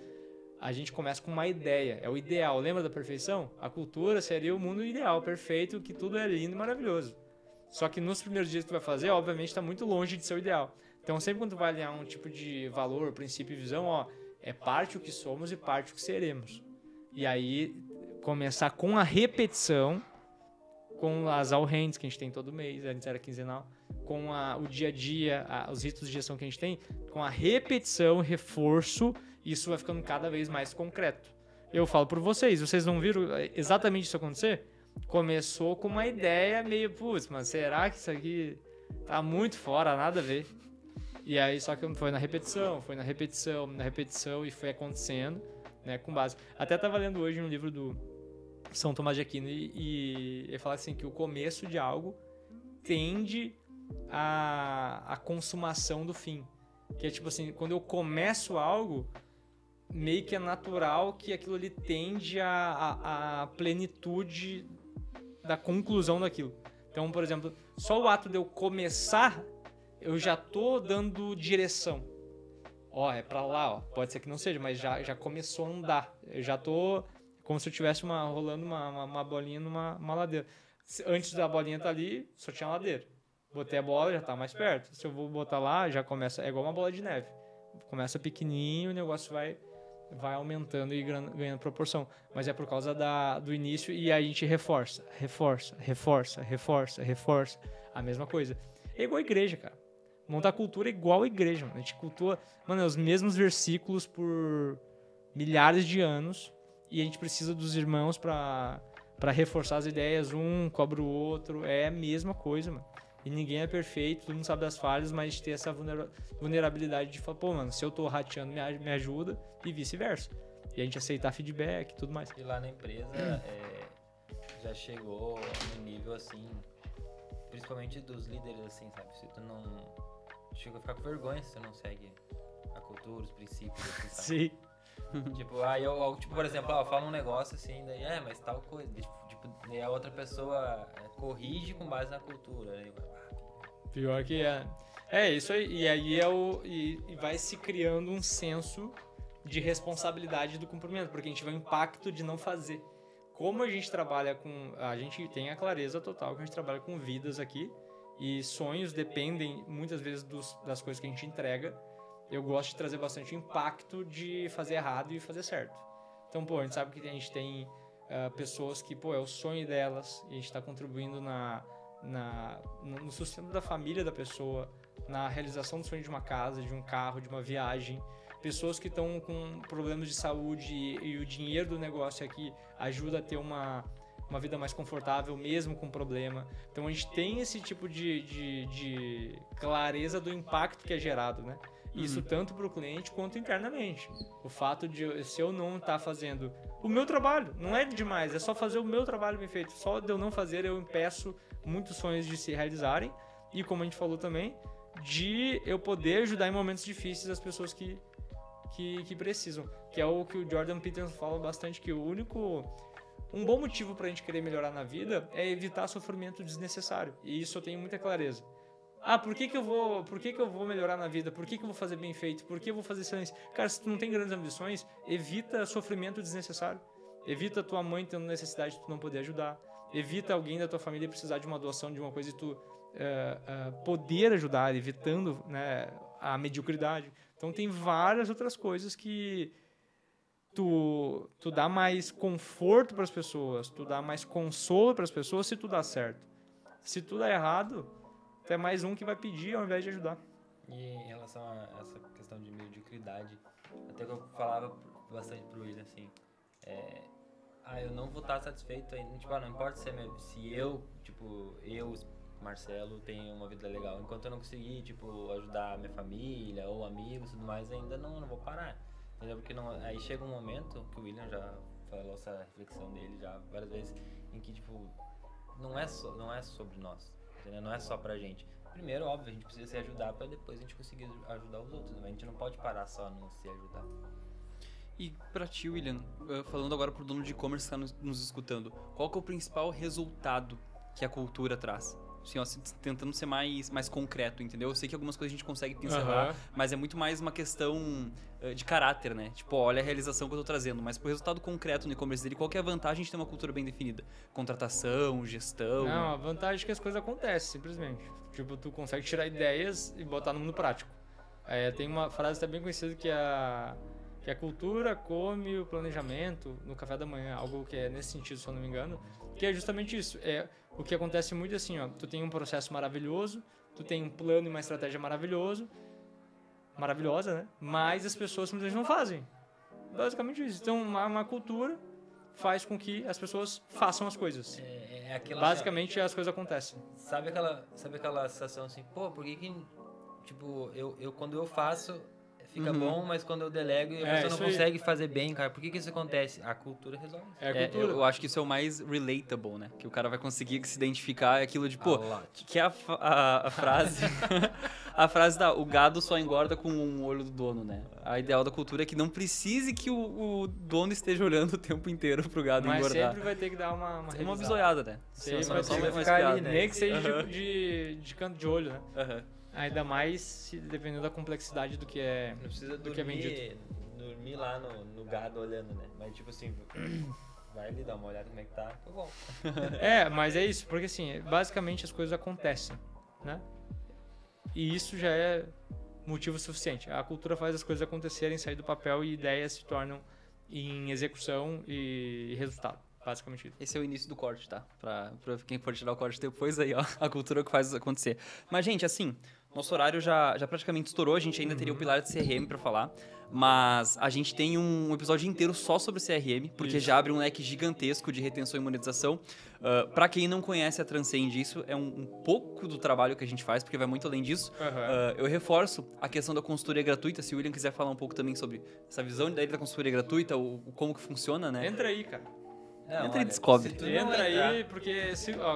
a gente começa com uma ideia, é o ideal. Lembra da perfeição? A cultura seria o mundo ideal, perfeito, que tudo é lindo e maravilhoso. Só que nos primeiros dias que tu vai fazer, obviamente está muito longe de ser o ideal. Então sempre quando tu vai alinhar um tipo de valor, princípio e visão, é parte o que somos e parte o que seremos. E aí começar com a repetição, com as all hands que a gente tem todo mês, antes era quinzenal, com o dia a dia, os ritos de gestão que a gente tem, com a repetição, reforço, isso vai ficando cada vez mais concreto. Eu falo por vocês não viram exatamente isso acontecer? Começou com uma ideia meio, putz, mas será que isso aqui tá muito fora, nada a ver? E aí só que foi na repetição e foi acontecendo, né, com base. Até tava lendo hoje um livro do São Tomás de Aquino e ele fala assim que o começo de algo tende à consumação do fim. Que é tipo assim, quando eu começo algo, meio que é natural que aquilo ali tende à plenitude da conclusão daquilo. Então, por exemplo, só o ato de eu começar, eu já tô dando direção. É pra lá, pode ser que não seja, mas já começou a andar. Eu já tô como se eu estivesse rolando uma bolinha numa ladeira. Antes da bolinha estar ali, só tinha ladeira. Botei a bola, já tá mais perto. Se eu vou botar lá, já começa... É igual uma bola de neve. Começa pequenininho, o negócio vai aumentando e ganhando proporção. Mas é por causa do início e aí a gente reforça. A mesma coisa. É igual a igreja, cara. Montar cultura é igual a igreja, mano. A gente cultua, os mesmos versículos por milhares de anos e a gente precisa dos irmãos pra reforçar as ideias, um cobra o outro. É a mesma coisa, mano. E ninguém é perfeito, todo mundo sabe das falhas, mas a gente tem essa vulnerabilidade de falar, se eu tô rateando, me ajuda, e vice-versa. E a gente aceitar feedback e tudo mais. E lá na empresa, já chegou no nível, assim, principalmente dos líderes, assim, sabe? Se tu não... Chega a ficar com vergonha se tu não segue a cultura, os princípios, assim, sabe? Sim. Tipo, por exemplo, eu falo um negócio assim, daí, mas tal coisa. Daí a outra pessoa corrige com base na cultura. Aí, pior que é. É isso aí. E aí e vai se criando um senso de responsabilidade do cumprimento, porque a gente vê o impacto de não fazer. Como a gente trabalha com... A gente tem a clareza total que a gente trabalha com vidas aqui e sonhos dependem muitas vezes das coisas que a gente entrega. Eu gosto de trazer bastante impacto de fazer errado e fazer certo. Então, a gente sabe que a gente tem pessoas que, é o sonho delas e a gente está contribuindo no sustento da família da pessoa, na realização do sonho de uma casa, de um carro, de uma viagem. Pessoas que estão com problemas de saúde e o dinheiro do negócio aqui ajuda a ter uma vida mais confortável, mesmo com problema. Então, a gente tem esse tipo de clareza do impacto que é gerado, né? Isso tanto para o cliente quanto internamente. O fato de, se eu não estar fazendo o meu trabalho, não é demais, é só fazer o meu trabalho bem feito. Só de eu não fazer, eu impeço muitos sonhos de se realizarem e, como a gente falou também, de eu poder ajudar em momentos difíceis as pessoas que precisam. Que é o que o Jordan Peterson fala bastante, que um bom motivo pra gente querer melhorar na vida é evitar sofrimento desnecessário. E isso eu tenho muita clareza. Por que eu vou melhorar na vida? Por que eu vou fazer bem feito? Por que eu vou fazer excelência? Cara, se tu não tem grandes ambições, evita sofrimento desnecessário. Evita tua mãe tendo necessidade de tu não poder ajudar. Evita alguém da tua família precisar de uma doação, de uma coisa e tu poder ajudar, evitando, né, a mediocridade. Então tem várias outras coisas que tu dá mais conforto para as pessoas, tu dá mais consolo para as pessoas se tu dá certo. Se tu dá errado, tu é mais um que vai pedir ao invés de ajudar. E em relação a essa questão de mediocridade, até que eu falava bastante pro William, assim, eu não vou estar satisfeito ainda, tipo, não importa se eu, Marcelo, tenho uma vida legal, enquanto eu não conseguir, tipo, ajudar a minha família ou amigos e tudo mais, ainda não vou parar, entendeu? Porque aí chega um momento que o William já falou essa reflexão dele já várias vezes, em que, tipo, não é sobre nós, entendeu? Não é só pra gente. Primeiro, óbvio, a gente precisa se ajudar pra depois a gente conseguir ajudar os outros, né? A gente não pode parar só no se ajudar. E pra ti, William, falando agora pro dono de e-commerce que tá nos escutando, qual que é o principal resultado que a cultura traz? Assim, ó, tentando ser mais concreto, entendeu? Eu sei que algumas coisas a gente consegue pincelar, mas é muito mais uma questão de caráter, né? Tipo, olha a realização que eu tô trazendo, mas pro resultado concreto no e-commerce dele, qual que é a vantagem de ter uma cultura bem definida? Contratação, gestão... Não, a vantagem é que as coisas acontecem, simplesmente. Tipo, tu consegue tirar ideias e botar no mundo prático. Tem uma frase até bem conhecida que a cultura come o planejamento no café da manhã, algo que é nesse sentido, se eu não me engano, que é justamente isso. O que acontece muito assim, ó, tu tem um processo maravilhoso, tu tem um plano e uma estratégia maravilhosa, né? Mas as pessoas simplesmente não fazem. Basicamente isso. Então, uma cultura faz com que as pessoas façam as coisas. Basicamente, as coisas acontecem. Sabe aquela sensação assim, pô, por que tipo, quando eu faço... Fica bom, mas quando eu delego e a pessoa não consegue fazer bem, cara, por que isso acontece? A cultura resolve. Eu acho que isso é o mais relatable, né? Que o cara vai conseguir se identificar aquilo de, pô, que é a frase... a frase o gado só engorda com um olho do dono, né? A ideal da cultura é que não precise que o dono esteja olhando o tempo inteiro pro gado engordar. Mas sempre vai ter que dar uma bisoiada, né? Sempre vai ter que ficar ali, né? Nem que seja de canto de olho, né? Ainda mais dependendo da complexidade do que é vendido. Não precisa dormir lá no gado olhando, né? Mas tipo assim, vai ali dar uma olhada como é que tá, tá bom. Mas é isso, porque assim, basicamente as coisas acontecem, né? E isso já é motivo suficiente. A cultura faz as coisas acontecerem, sair do papel e ideias se tornam em execução e resultado. Basicamente isso. Esse é o início do corte, tá? Pra quem for tirar o corte depois aí, ó. A cultura que faz acontecer. Mas, gente, assim, nosso horário já praticamente estourou. A gente ainda teria o pilar de CRM pra falar. Mas a gente tem um episódio inteiro só sobre CRM, porque já abre um leque gigantesco de retenção e monetização. Pra quem não conhece a Transcend, isso é um pouco do trabalho que a gente faz, porque vai muito além disso. Eu reforço a questão da consultoria gratuita. Se o William quiser falar um pouco também sobre essa visão da consultoria gratuita, como que funciona, né? Entra aí, cara. Entra e descobre. Entra aí, porque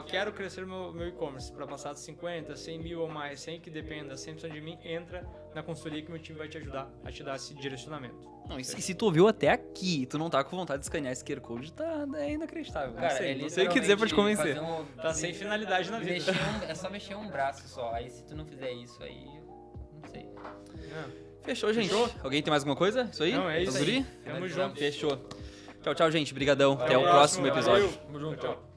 quero crescer meu e-commerce para passar de 50, 100 mil ou mais, sem que dependa 100% de mim, entra na consultoria que meu time vai te ajudar a te dar esse direcionamento. Não, e se tu ouviu até aqui e tu não tá com vontade de escanear esse QR Code, é inacreditável. Cara, não sei o que dizer pra te convencer. Tá sem finalidade na vida. É só mexer um braço só, aí se tu não fizer isso aí, não sei. Fechou, gente. Alguém tem mais alguma coisa? Isso aí? Não, é isso aí. Tamo junto. Fechou. Tchau, gente. Brigadão. Até o próximo episódio. Tamo junto. Tchau.